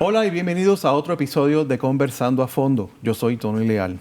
Hola y bienvenidos a otro episodio de Conversando a Fondo. Yo soy Tony Leal.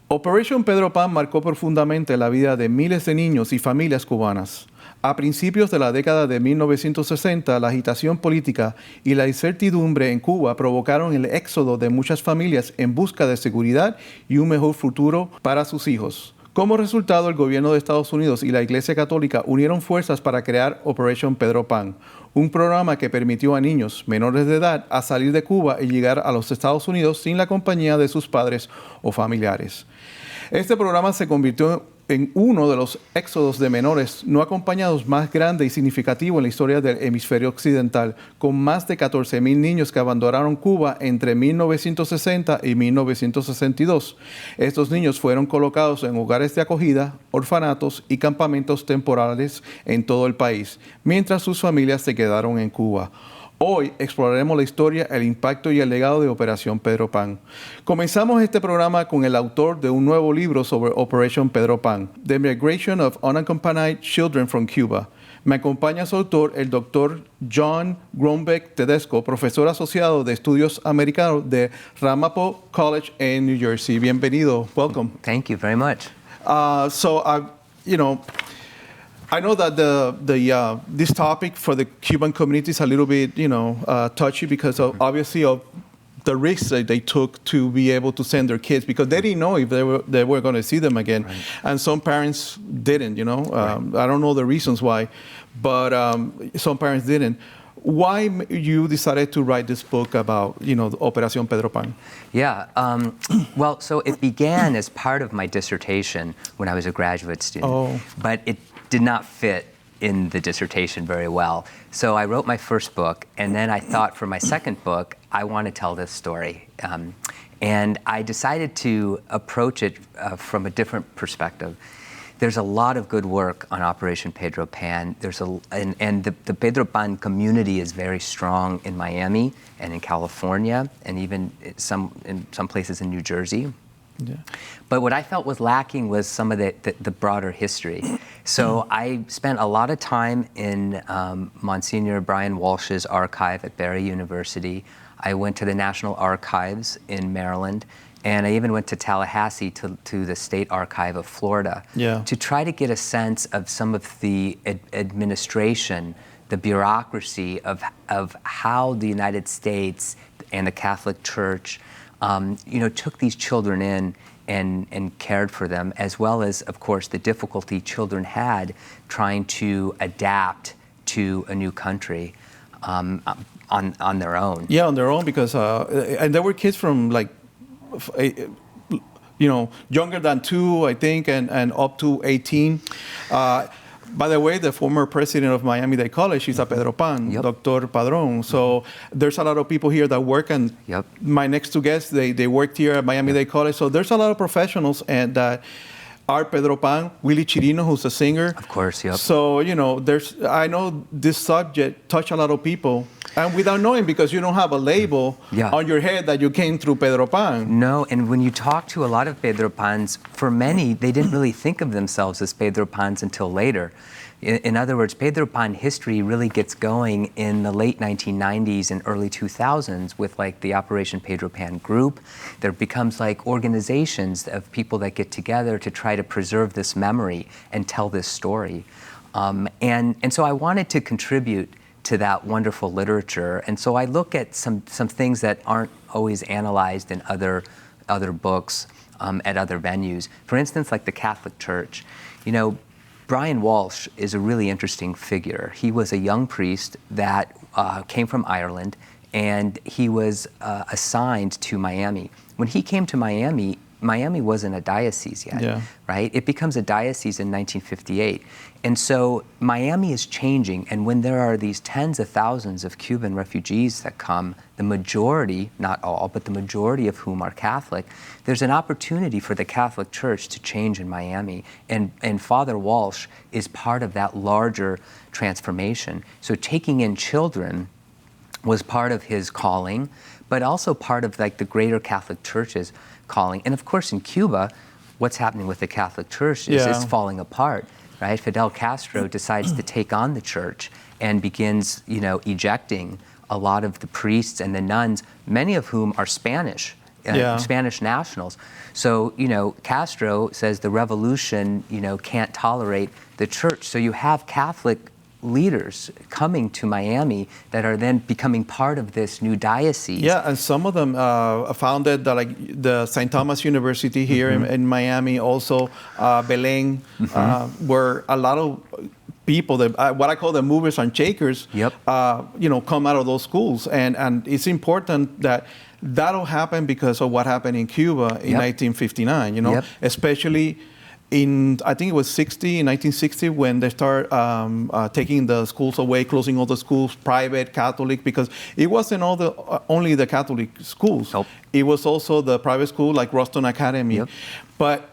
Operation Pedro Pan marcó profundamente la vida de miles de niños y familias cubanas. A principios de la década de 1960, la agitación política y la incertidumbre en Cuba provocaron el éxodo de muchas familias en busca de seguridad y un mejor futuro para sus hijos. Como resultado, el gobierno de Estados Unidos y la Iglesia Católica unieron fuerzas para crear Operation Pedro Pan, un programa que permitió a niños menores de edad a salir de Cuba y llegar a los Estados Unidos sin la compañía de sus padres o familiares. Este programa se convirtió en uno de los éxodos de menores no acompañados más grande y significativo en la historia del hemisferio occidental, con más de 14,000 niños que abandonaron Cuba entre 1960 y 1962. Estos niños fueron colocados en hogares de acogida, orfanatos y campamentos temporales en todo el país, mientras sus familias se quedaron en Cuba. Hoy exploraremos la historia, el impacto y el legado de Operación Pedro Pan. Comenzamos este programa con el autor de un nuevo libro sobre Operation Pedro Pan, The Migration of Unaccompanied Children from Cuba. Me acompaña su autor, el doctor John Grombeck Tedesco, profesor asociado de estudios americanos de Ramapo College en New Jersey. Bienvenido. Welcome. Thank you very much. I know that this topic for the Cuban community is a little bit, touchy because obviously of the risks that they took to be able to send their kids because they didn't know if they were going to see them again, right. And some parents didn't. Right. I don't know the reasons why, but some parents didn't. Why you decided to write this book about, Operación Pedro Pan? Yeah, well, so it began as part of my dissertation when I was a graduate student, but it did not fit in the dissertation very well. So I wrote my first book, and then I thought for my second book, I want to tell this story. And I decided to approach it from a different perspective. There's a lot of good work on Operation Pedro Pan. And the Pedro Pan community is very strong in Miami and in California, and even in some places in New Jersey. Yeah. But what I felt was lacking was some of the broader history. So I spent a lot of time in Monsignor Brian Walsh's archive at Barry University. I went to the National Archives in Maryland, and I even went to Tallahassee to the State Archive of Florida to try to get a sense of some of the administration, the bureaucracy of how the United States and the Catholic Church took these children in and cared for them, as well as, of course, the difficulty children had trying to adapt to a new country on their own. Yeah, on their own, because and there were kids from younger than 2, I think, and up to 18. By the way, the former president of Miami-Dade College is a Pedro Pan, Dr. Padron. So there's a lot of people here that work, and my next two guests, they worked here at Miami-Dade College. So there's a lot of professionals and that are Pedro Pan, Willie Chirino, who's a singer. Of course, yep. So, I know this subject touched a lot of people, and without knowing, because you don't have a label on your head that you came through Pedro Pan. No, and when you talk to a lot of Pedro Pans, for many, they didn't really think of themselves as Pedro Pans until later. In other words, Pedro Pan history really gets going in the late 1990s and early 2000s with the Operation Pedro Pan group. There becomes organizations of people that get together to try to preserve this memory and tell this story. And so I wanted to contribute to that wonderful literature. And so I look at some things that aren't always analyzed in other books at other venues. For instance, the Catholic Church. Brian Walsh is a really interesting figure. He was a young priest that came from Ireland, and he was assigned to Miami. When he came to Miami, Miami wasn't a diocese yet, Yeah. right? It becomes a diocese in 1958. And so Miami is changing, and when there are these tens of thousands of Cuban refugees that come, the majority, not all, but the majority of whom are Catholic, there's an opportunity for the Catholic Church to change in Miami. And Father Walsh is part of that larger transformation. So taking in children was part of his calling, but also part of like the greater Catholic Church's calling. And of course in Cuba, what's happening with the Catholic Church is it's falling apart, right? Fidel Castro decides to take on the church and begins, ejecting a lot of the priests and the nuns, many of whom are Spanish, Spanish nationals. So, Castro says the revolution, can't tolerate the church. So you have Catholic leaders coming to Miami that are then becoming part of this new diocese. Yeah, and some of them founded the St. Thomas University here in Miami, also Belém, where a lot of people, what I call the movers and shakers, come out of those schools. And it's important that that'll happen because of what happened in Cuba in 1959, especially in, I think it was 1960, when they start taking the schools away, closing all the schools, private, Catholic, because it wasn't only the Catholic schools. Nope. It was also the private school like Ruston Academy. But,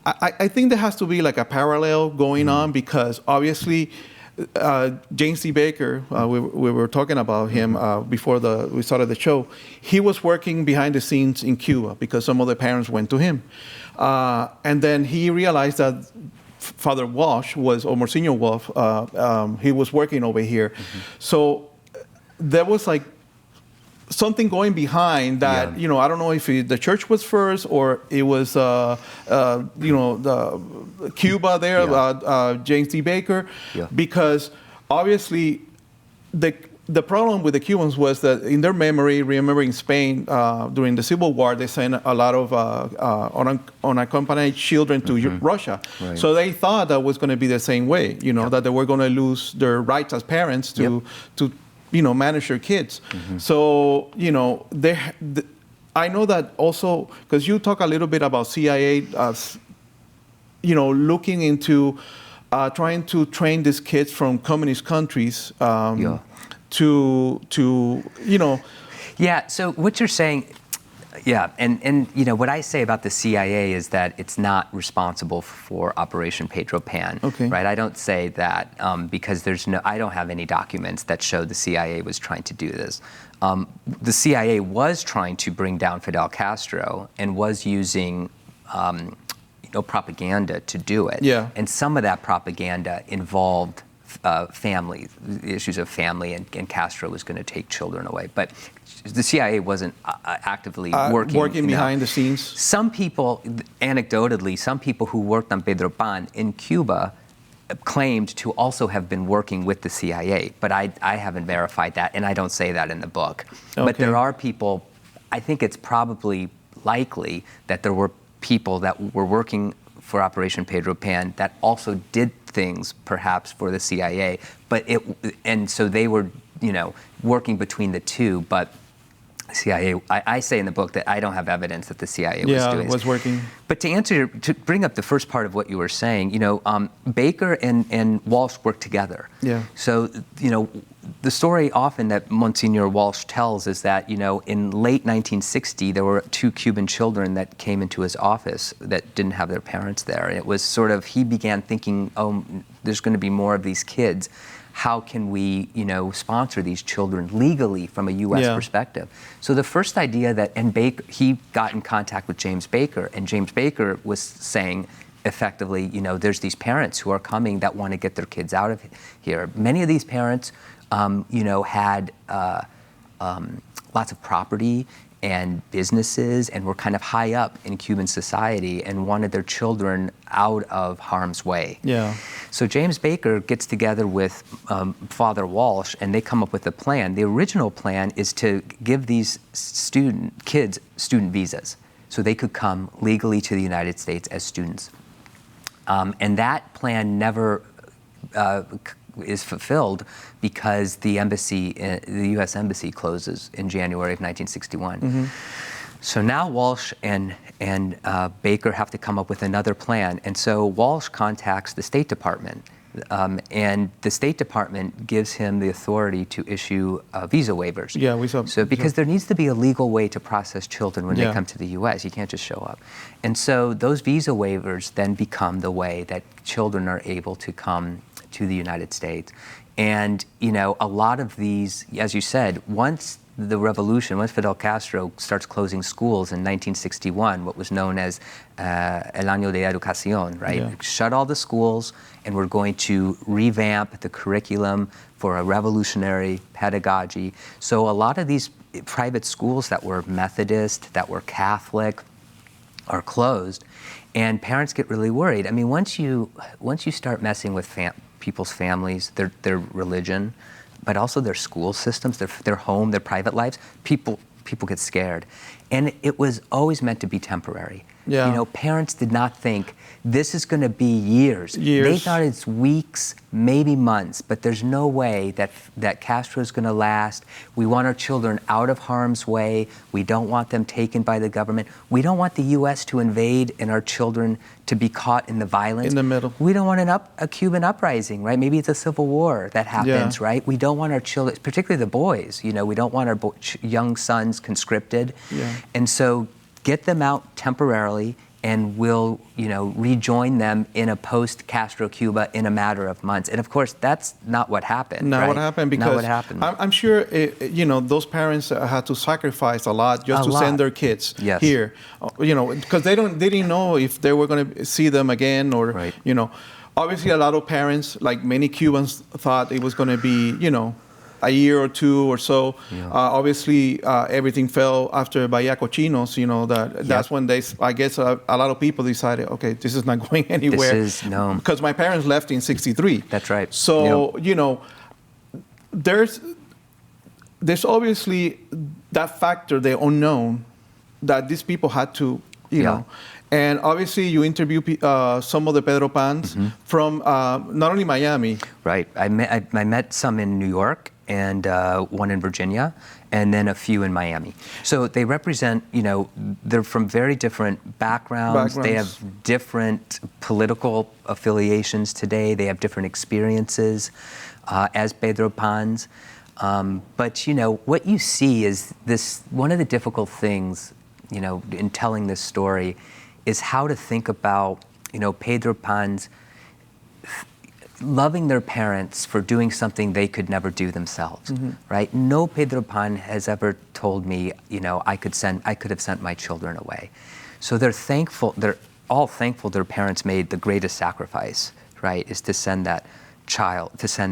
I think there has to be like a parallel going on, because obviously James D. Baker, we were talking about him before we started the show. He was working behind the scenes in Cuba because some of the parents went to him. And then he realized that Father Walsh or Monsignor Walsh, he was working over here. So there was like something going behind that, I don't know if the church was first or it was, the Cuba there, James D. Baker, because obviously the problem with the Cubans was that in their memory, remembering Spain during the Civil War, they sent a lot of unaccompanied children to Russia. Right. So they thought that was going to be the same way, that they were going to lose their rights as parents to manage their kids. So, I know that also, because you talk a little bit about CIA, looking into trying to train these kids from communist countries Yeah, so what you're saying, and what I say about the CIA is that it's not responsible for Operation Pedro Pan, right? I don't say that because I don't have any documents that show the CIA was trying to do this. The CIA was trying to bring down Fidel Castro and was using propaganda to do it. And some of that propaganda involved issues of family, and Castro was going to take children away. But the CIA wasn't actively working behind the scenes. Some people, anecdotally, who worked on Pedro Pan in Cuba claimed to also have been working with the CIA, but I haven't verified that, and I don't say that in the book. But there are people, I think it's probably likely that there were people that were working for Operation Pedro Pan that also did things perhaps for the CIA, and so they were, working between the two, but CIA, I say in the book that I don't have evidence that the CIA was doing was working. But to bring up the first part of what you were saying, Baker and Walsh worked together. So, the story often that Monsignor Walsh tells is that, in late 1960, there were 2 Cuban children that came into his office that didn't have their parents there. And it was sort of, he began thinking, there's going to be more of these kids. How can we, sponsor these children legally from a U.S. perspective? So the first idea he got in contact with James Baker, and James Baker was saying, effectively, there's these parents who are coming that want to get their kids out of here. Many of these parents, had lots of property and businesses and were kind of high up in Cuban society and wanted their children out of harm's way. So James Baker gets together with Father Walsh, and they come up with a plan. The original plan is to give these kids student visas so they could come legally to the United States as students. And that plan never is fulfilled because the U.S. embassy closes in January of 1961. So now Walsh and Baker have to come up with another plan. And so Walsh contacts the State Department. And the State Department gives him the authority to issue visa waivers. Yeah, we saw. So because there needs to be a legal way to process children when Yeah. they come to the U.S. You can't just show up. And so those visa waivers then become the way that children are able to come to the United States. And, you know, a lot of these, as you said, once the revolution, once Fidel Castro starts closing schools in 1961, what was known as El Año de Educación, right? Yeah. Shut all the schools, and we're going to revamp the curriculum for a revolutionary pedagogy. So a lot of these private schools that were Methodist, that were Catholic, are closed, and parents get really worried. I mean, once you start messing with people's families, their religion, but also their school systems, their home, their private lives, people get scared. And it was always meant to be temporary. Yeah. You know, parents did not think this is going to be years. They thought it's weeks, maybe months, but there's no way that Castro is going to last. We want our children out of harm's way. We don't want them taken by the government. We don't want the U.S. to invade and our children to be caught in the violence. In the middle. We don't want a Cuban uprising, right? Maybe it's a civil war that happens, Yeah. right? We don't want our children, particularly the boys, you know, we don't want our young sons conscripted. Yeah. And so get them out temporarily, and we'll, you know, rejoin them in a post-Castro Cuba in a matter of months. And of course, that's not what happened. Not right? what happened, because not what happened. I'm sure you know, those parents had to sacrifice a lot just A to lot. send their kids Yes. here. You know, because they didn't know if they were going to see them again, or Right. you know, obviously a lot of parents, like many Cubans, thought it was going to be, you know, a year or two or so. Yeah. Obviously, everything fell after Bahia Cochinos. You know, that's when I guess a lot of people decided, okay, this is not going anywhere. No. Because my parents left in '63. That's right. So you know, there's obviously that factor, the unknown, that these people had to, you Yeah. know. And obviously, you interview some of the Pedro Pans from not only Miami. Right. I met some in New York, and one in Virginia, and then a few in Miami. So they represent, you know, they're from very different backgrounds. They have different political affiliations today. They have different experiences as Pedro Pans. But, you know, what you see is this, one of the difficult things, you know, in telling this story is how to think about, you know, Pedro Pans loving their parents for doing something they could never do themselves, right? No Pedro Pan has ever told me, you know, I could have sent my children away. So they're all thankful their parents made the greatest sacrifice, right? Is to send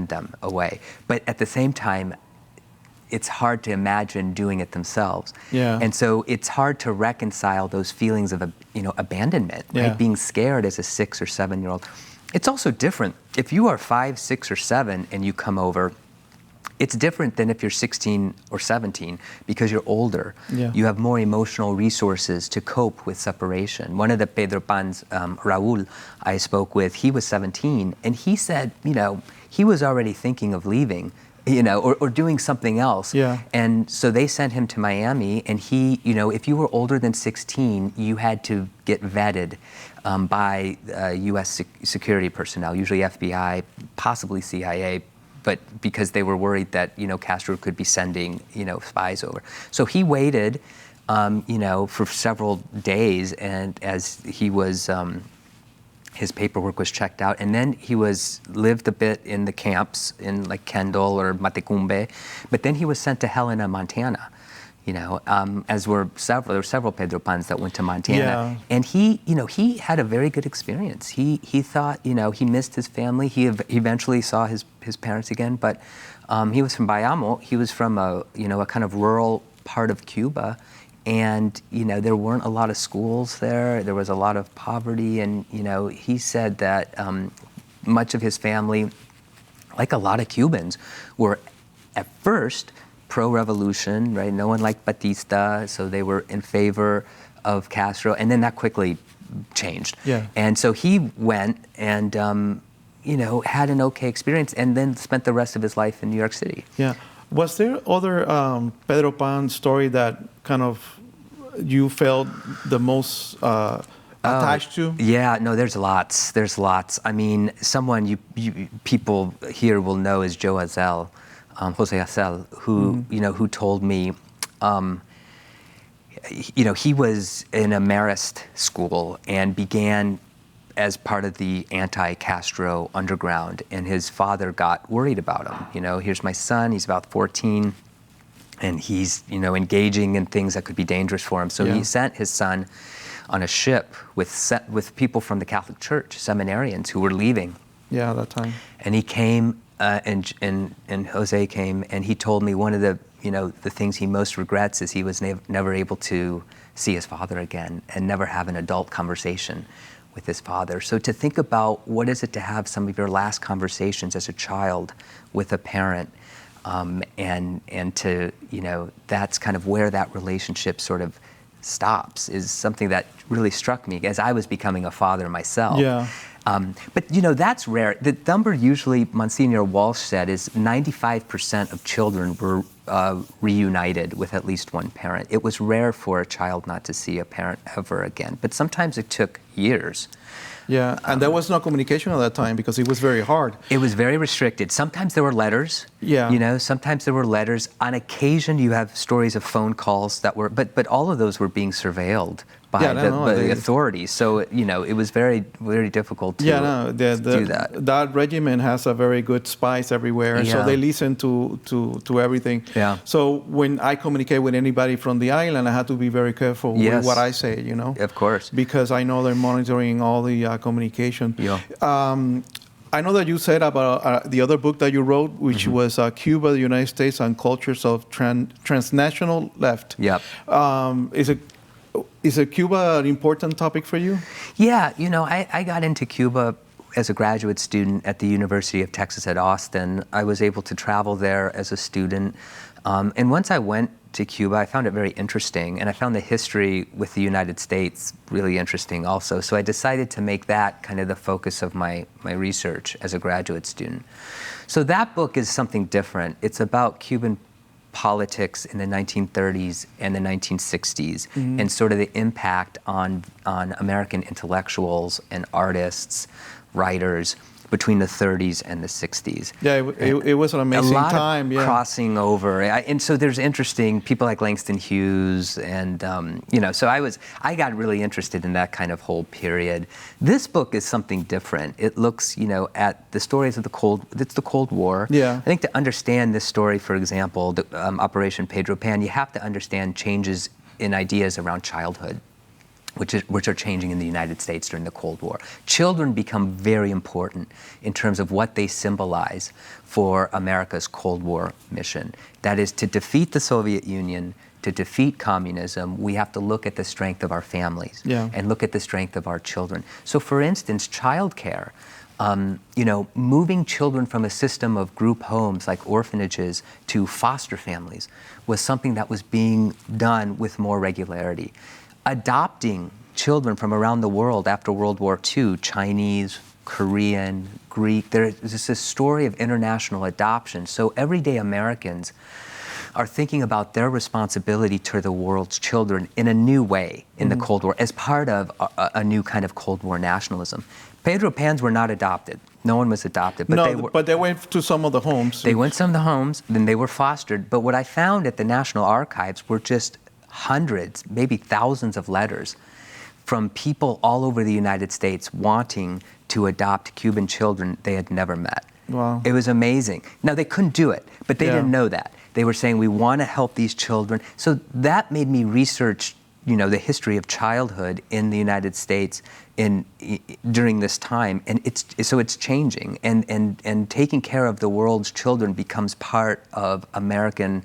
them away. But at the same time, it's hard to imagine doing it themselves. Yeah. And so it's hard to reconcile those feelings of, you know, abandonment, Yeah. right? Being scared as a 6 or 7-year-old. It's also different. If you are 5, 6, or 7 and you come over, it's different than if you're 16 or 17 because you're older. Yeah. You have more emotional resources to cope with separation. One of the Pedro Pans, Raul, I spoke with, he was 17, and he said, you know, he was already thinking of leaving, you know, or doing something else. Yeah. And so they sent him to Miami, and he, you know, if you were older than 16, you had to get vetted by U.S. security personnel, usually FBI, possibly CIA, but because they were worried that, you know, Castro could be sending, you know, spies over. So he waited, you know, for several days, and as he was, his paperwork was checked out, and then he lived a bit in the camps in like Kendall or Matecumbe, but then he was sent to Helena, Montana. You know, there were several Pedro Pans that went to Montana, Yeah. and he, you know, he had a very good experience. He thought, you know, he missed his family. He eventually saw his parents again, but he was from Bayamo. He was from a kind of rural part of Cuba, and you know, there weren't a lot of schools there. There was a lot of poverty, and you know, he said that much of his family, like a lot of Cubans, were at first pro-revolution, right? No one liked Batista, so they were in favor of Castro, and then that quickly changed. Yeah. And so he went and, you know, had an okay experience, and then spent the rest of his life in New York City. Yeah. Was there other Pedro Pan story that kind of you felt the most attached to? Yeah, no, there's lots. There's lots. I mean, someone you people here will know is Joe Azel, Jose Azel, who who told me, he was in a Marist school and began as part of the anti-Castro underground, and his father got worried about him. Here's my son, he's about 14, and he's, engaging in things that could be dangerous for him. So he sent his son on a ship with people from the Catholic Church, seminarians who were leaving. Yeah, that time. And he came, and Jose came, and he told me one of the things he most regrets is he was never able to see his father again and never have an adult conversation with his father. So to think about what is it to have some of your last conversations as a child with a parent, and to, that's kind of where that relationship sort of stops, is something that really struck me as I was becoming a father myself. Yeah. But that's rare. The number usually Monsignor Walsh said is 95% of children were reunited with at least one parent. It was rare for a child not to see a parent ever again, but sometimes it took years. Yeah, and there was no communication at that time because it was very hard. It was very restricted. Sometimes there were letters. Yeah. Sometimes there were letters. On occasion, you have stories of phone calls that were, but all of those were being surveilled by the authorities. So, it was very, very difficult to do that. That regiment has a very good spies everywhere, and so they listen to everything. Yeah. So when I communicate with anybody from the island, I have to be very careful with what I say, Of course. Because I know they're monitoring all the communication. Yeah. I know that you said about the other book that you wrote, which was Cuba, the United States, and Cultures of Transnational Left. Yep. Is Cuba an important topic for you? Yeah, I got into Cuba as a graduate student at the University of Texas at Austin. I was able to travel there as a student. And once I went to Cuba, I found it very interesting. And I found the history with the United States really interesting also. So I decided to make that kind of the focus of my research as a graduate student. So that book is something different. It's about Cuban politics in the 1930s and the 1960s, and sort of the impact on American intellectuals and artists, writers, between the 30s and the 60s. Yeah, it was an amazing time. A lot of crossing over. And so there's interesting people like Langston Hughes, and so I got really interested in that kind of whole period. This book is something different. It looks, at the stories of the Cold War. Yeah. I think to understand this story, for example, Operation Pedro Pan, you have to understand changes in ideas around childhood, which are changing in the United States during the Cold War. Children become very important in terms of what they symbolize for America's Cold War mission. That is, to defeat the Soviet Union, to defeat communism, we have to look at the strength of our families and look at the strength of our children. So for instance, childcare, moving children from a system of group homes like orphanages to foster families was something that was being done with more regularity. Adopting children from around the world after World War II, Chinese, Korean, Greek, there's this story of international adoption. So everyday Americans are thinking about their responsibility to the world's children in a new way in the Cold War, as part of a new kind of Cold War nationalism. Pedro Pans were not adopted. No one was adopted. But they went to some of the homes. They went to some of the homes, then they were fostered. But what I found at the National Archives were just hundreds, maybe thousands of letters from people all over the United States wanting to adopt Cuban children they had never met. Wow. It was amazing. Now, they couldn't do it, but they didn't know that. They were saying, we want to help these children. So that made me research, the history of childhood in the United States during this time. And it's changing. And taking care of the world's children becomes part of American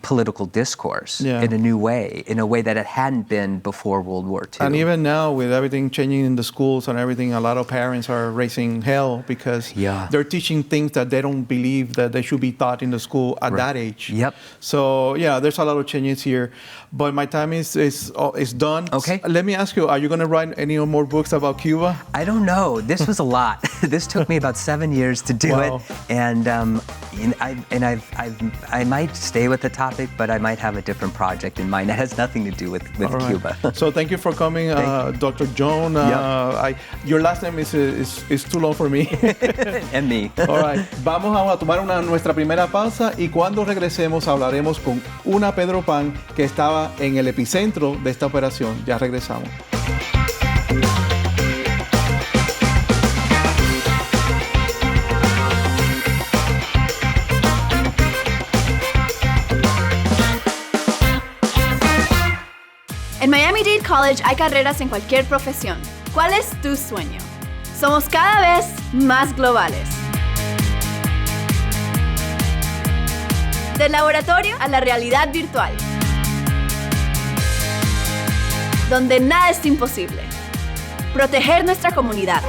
political discourse in a new way, in a way that it hadn't been before World War II. And even now, with everything changing in the schools and everything, a lot of parents are raising hell because they're teaching things that they don't believe that they should be taught in the school at that age. Yep. So there's a lot of changes here. But my time is done. Okay. Let me ask you, are you going to write any more books about Cuba? I don't know. This was a lot. This took me about 7 years to do it, and I might stay with the topic, but I might have a different project in mind that has nothing to do with All right. Cuba. So thank you for coming, Dr. Joan. Your last name is too long for me. And me. All right. Vamos a tomar nuestra primera pausa y cuando regresemos hablaremos con una Pedro Pan que estaba en el epicentro de esta operación. Ya regresamos. En Miami-Dade College hay carreras en cualquier profesión. ¿Cuál es tu sueño? Somos cada vez más globales. Del laboratorio a la realidad virtual. Donde nada es imposible. Proteger nuestra comunidad.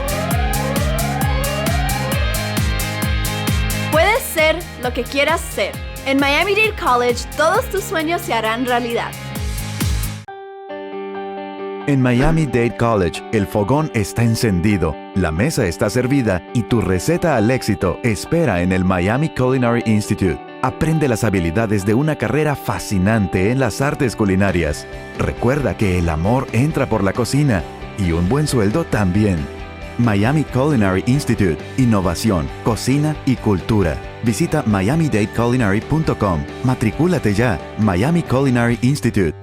Puedes ser lo que quieras ser. En Miami-Dade College todos tus sueños se harán realidad. En Miami-Dade College, el fogón está encendido, la mesa está servida y tu receta al éxito espera en el Miami Culinary Institute. Aprende las habilidades de una carrera fascinante en las artes culinarias. Recuerda que el amor entra por la cocina y un buen sueldo también. Miami Culinary Institute. Innovación, cocina y cultura. Visita miamidadeculinary.com. Matricúlate ya. Miami Culinary Institute.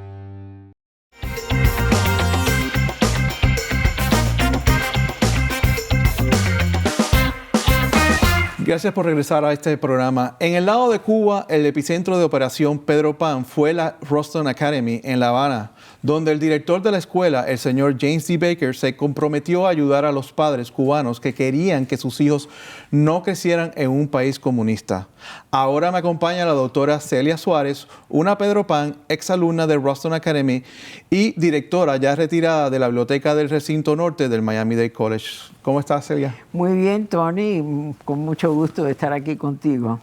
Gracias por regresar a este programa. En el lado de Cuba, el epicentro de Operación Pedro Pan fue la Ruston Academy en La Habana, donde el director de la escuela, el señor James D. Baker, se comprometió a ayudar a los padres cubanos que querían que sus hijos no crecieran en un país comunista. Ahora me acompaña la doctora Celia Suárez, una Pedro Pan, exalumna de Ruston Academy y directora ya retirada de la Biblioteca del Recinto Norte del Miami-Dade College. ¿Cómo estás, Celia? Muy bien, Tony, con mucho gusto de estar aquí contigo.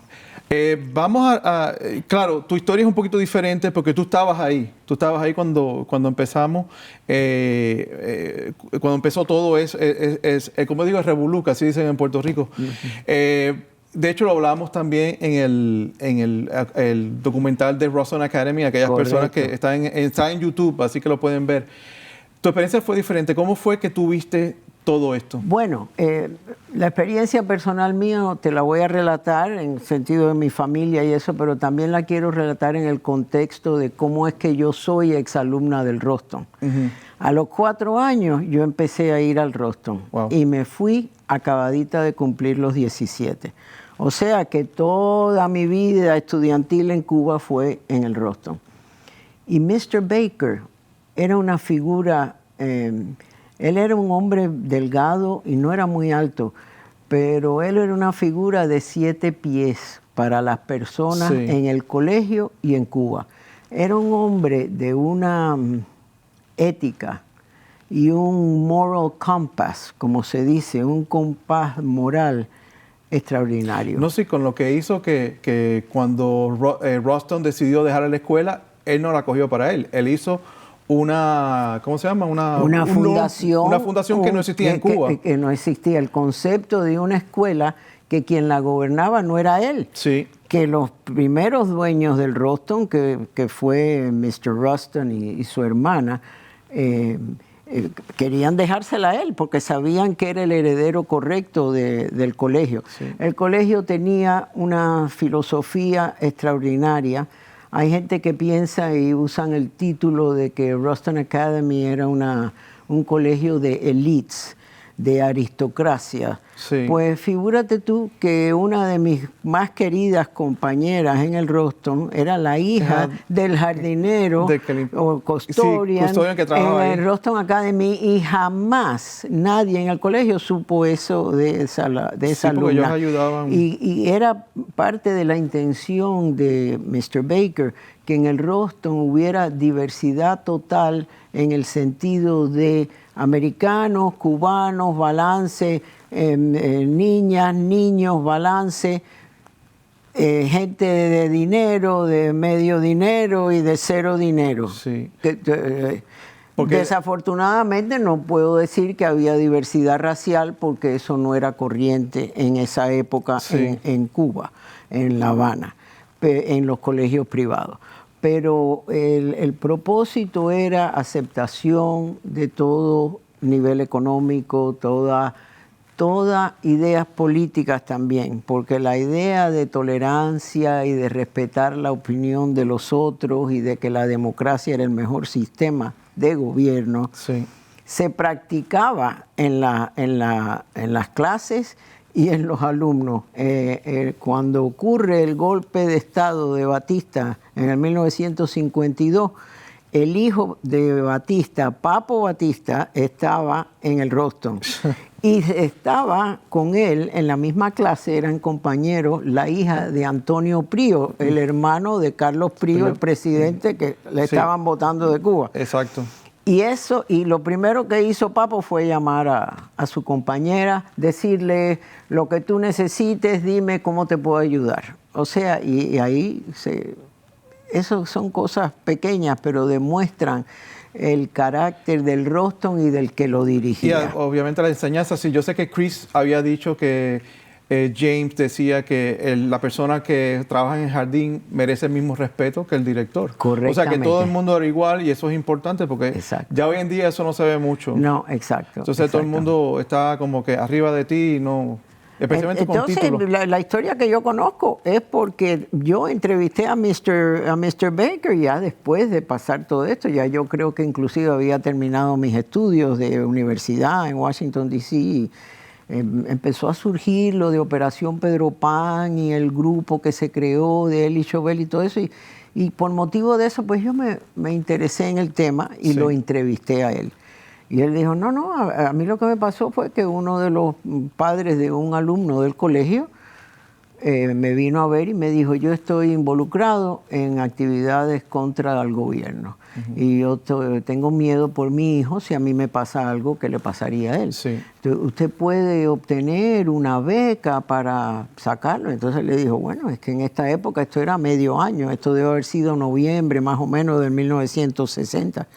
Claro, tu historia es un poquito diferente porque tú estabas ahí cuando empezamos, cuando empezó todo como digo, es revolú, así dicen en Puerto Rico. De hecho, lo hablamos también en el documental de Ruston Academy, aquellas Correcto. personas que está en YouTube, así que lo pueden ver. Tu experiencia fue diferente. ¿Cómo fue que tú viste todo esto? Bueno, la experiencia personal mía te la voy a relatar en el sentido de mi familia y eso, pero también la quiero relatar en el contexto de cómo es que yo soy exalumna del Ruston. A los 4 años yo empecé a ir al Ruston. Wow. Y me fui acabadita de cumplir los 17. O sea que toda mi vida estudiantil en Cuba fue en el Ruston. Y Mr. Baker era una figura, él era un hombre delgado y no era muy alto, pero él era una figura de 7 pies para las personas en el colegio y en Cuba. Era un hombre de una ética y un moral compass, como se dice, un compás moral extraordinario. No sé, con lo que hizo que cuando Ruston decidió dejar la escuela, él no la cogió para él. Él hizo una, ¿cómo se llama? Una fundación. Una fundación que no existía en Cuba. Que no existía. El concepto de una escuela que quien la gobernaba no era él. Sí. Que los primeros dueños del Ruston, que fue Mr. Ruston y su hermana, querían dejársela a él porque sabían que era el heredero correcto del colegio. Sí. El colegio tenía una filosofía extraordinaria. Hay gente que piensa y usan el título de que Ruston Academy era un colegio de elites, de aristocracia. Sí. Pues figúrate tú que una de mis más queridas compañeras en el Ruston era la hija del jardinero o custodian que trabajaba en el Ruston Academy, y jamás nadie en el colegio supo eso de esa alumna. Ellos ayudaban. Y era parte de la intención de Mr. Baker que en el Ruston hubiera diversidad total en el sentido de americanos, cubanos, balance, niñas, niños, balance, gente de dinero, de medio dinero y de cero dinero. Sí. Porque desafortunadamente no puedo decir que había diversidad racial porque eso no era corriente en esa época en Cuba, en La Habana. en los colegios privados. Pero el propósito era aceptación de todo nivel económico, todas ideas políticas también, porque la idea de tolerancia y de respetar la opinión de los otros y de que la democracia era el mejor sistema de gobierno, Sí. se practicaba en las clases y en los alumnos. Cuando ocurre el golpe de Estado de Batista en el 1952, el hijo de Batista, Papo Batista, estaba en el Roston. Y estaba con él en la misma clase, eran compañeros, la hija de Antonio Prío, el hermano de Carlos Prío, el presidente que le estaban votando de Cuba. Exacto. Y lo primero que hizo Papo fue llamar a su compañera, decirle lo que tú necesites, dime cómo te puedo ayudar. O sea, y ahí eso son cosas pequeñas, pero demuestran el carácter del Roston y del que lo dirigía. Y obviamente la enseñanza, sí, yo sé que Chris había dicho que James decía que la persona que trabaja en el jardín merece el mismo respeto que el director. Correctamente. O sea, que todo el mundo era igual y eso es importante porque Exacto. ya hoy en día eso no se ve mucho. No, exacto. Entonces todo el mundo está como que arriba de ti y no... Especialmente con títulos. Entonces, la historia que yo conozco es porque yo entrevisté a Mr. Baker ya después de pasar todo esto. Ya yo creo que inclusive había terminado mis estudios de universidad en Washington, D.C. Empezó a surgir lo de Operación Pedro Pan y el grupo que se creó de Elie Chauvel y todo eso. Y por motivo de eso, pues yo me interesé en el tema y lo entrevisté a él. Y él dijo, no, a mí lo que me pasó fue que uno de los padres de un alumno del colegio me vino a ver y me dijo, yo estoy involucrado en actividades contra el gobierno. Y yo tengo miedo por mi hijo, si a mí me pasa algo, ¿qué le pasaría a él? Sí. Entonces, usted puede obtener una beca para sacarlo. Entonces le dijo, bueno, es que en esta época esto era medio año, esto debe haber sido noviembre más o menos del 1960.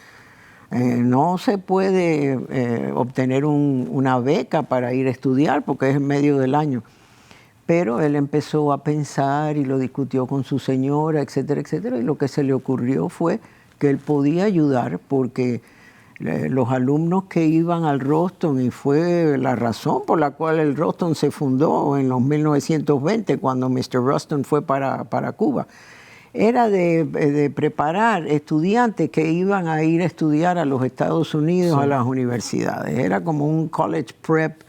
No se puede obtener una beca para ir a estudiar porque es en medio del año. Pero él empezó a pensar y lo discutió con su señora, etcétera, etcétera. Y lo que se le ocurrió fue que él podía ayudar porque los alumnos que iban al Roston, y fue la razón por la cual el Roston se fundó en los 1920, cuando Mr. Roston fue para Cuba, era de preparar estudiantes que iban a ir a estudiar a los Estados Unidos, a las universidades. Era como un college prep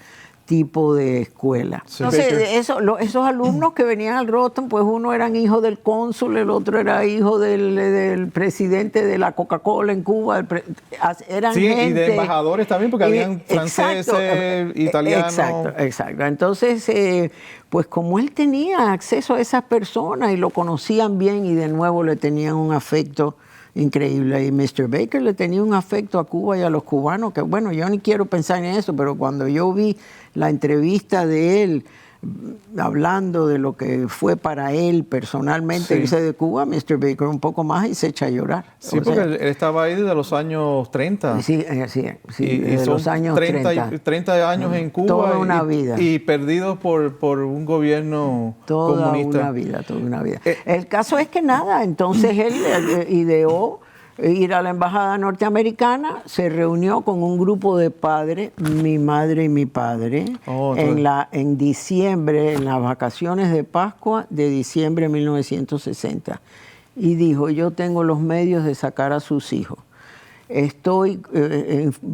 tipo de escuela. Sí. Entonces, esos alumnos que venían al Roston, pues uno eran hijos del cónsul, el otro era hijo del presidente de la Coca-Cola en Cuba. Eran gente, y de embajadores también, porque habían franceses, italianos. Exacto. Entonces, pues como él tenía acceso a esas personas y lo conocían bien y de nuevo le tenían un afecto increíble. Y Mr. Baker le tenía un afecto a Cuba y a los cubanos, que bueno, yo ni quiero pensar en eso, pero cuando yo vi la entrevista de él hablando de lo que fue para él personalmente irse de Cuba, Mr. Baker un poco más y se echa a llorar. Sí, porque él estaba ahí desde los años 30. Sí, desde los años 30 años en Cuba. Toda una vida. Y perdidos por un gobierno comunista. Toda una vida. El caso es que nada, entonces él ideó ir a la embajada norteamericana, se reunió con un grupo de padres, mi madre y mi padre, en diciembre, en las vacaciones de Pascua de diciembre de 1960. Y dijo, yo tengo los medios de sacar a sus hijos. Estoy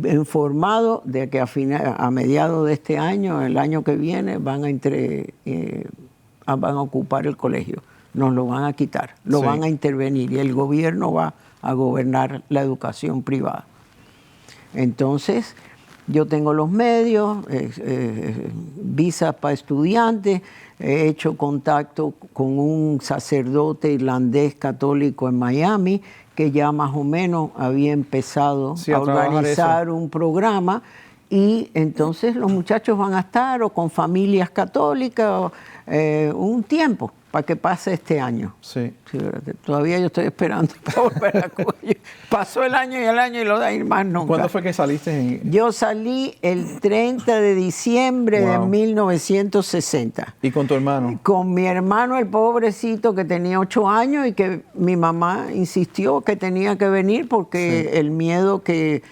informado de que a mediados de este año, el año que viene, van a ocupar el colegio. Nos lo van a quitar, lo van a intervenir y el gobierno va a gobernar la educación privada. Entonces, yo tengo los medios, visas para estudiantes, he hecho contacto con un sacerdote irlandés católico en Miami que ya más o menos había empezado a organizar un programa, y entonces los muchachos van a estar o con familias católicas un tiempo. para que pase este año. Sí. Sí, todavía yo estoy esperando para volver a Cuba. Pasó el año y lo de ir más nunca. ¿Cuándo fue que saliste? Yo salí el 30 de diciembre de 1960. ¿Y con tu hermano? Con mi hermano, el pobrecito, que tenía 8 años y que mi mamá insistió que tenía que venir porque el miedo que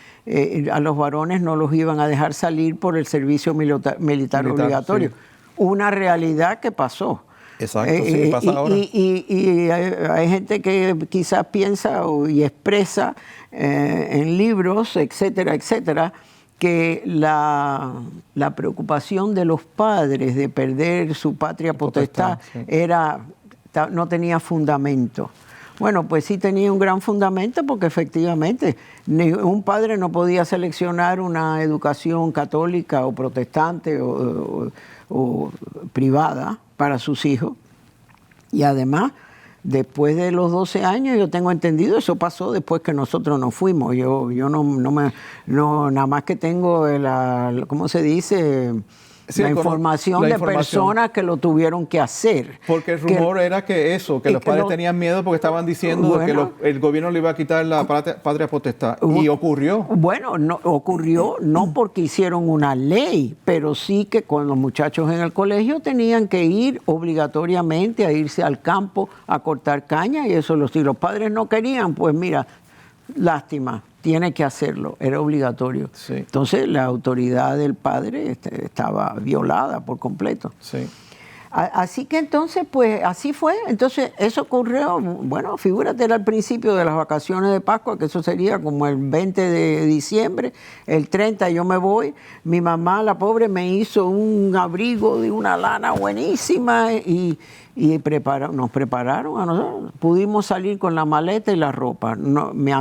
a los varones no los iban a dejar salir por el servicio militar obligatorio. Sí. Una realidad que pasó. Exacto, sí, pasa ahora. Y hay gente que quizás piensa y expresa en libros, etcétera, etcétera, que la preocupación de los padres de perder su patria potestad no tenía fundamento. Bueno, pues sí tenía un gran fundamento porque efectivamente un padre no podía seleccionar una educación católica o protestante o privada para sus hijos. Y además, después de los 12 años, yo tengo entendido, eso pasó después que nosotros nos fuimos. Yo nada más que tengo ¿cómo se dice? Sí, la información de personas que lo tuvieron que hacer. Porque el rumor era que los padres tenían miedo porque estaban diciendo que el gobierno le iba a quitar la patria potestad. Y ocurrió. Bueno, ocurrió no porque hicieron una ley, pero sí que con los muchachos en el colegio tenían que ir obligatoriamente a irse al campo a cortar caña y eso si los padres no querían, pues mira, lástima. Tiene que hacerlo, era obligatorio. Sí. Entonces la autoridad del padre estaba violada por completo. Sí. Así que entonces, pues así fue. Entonces eso ocurrió, bueno, figúrate, era al principio de las vacaciones de Pascua, que eso sería como el 20 de diciembre, el 30 yo me voy. Mi mamá, la pobre, me hizo un abrigo de una lana buenísima y nos prepararon a nosotros. Pudimos salir con la maleta y la ropa. A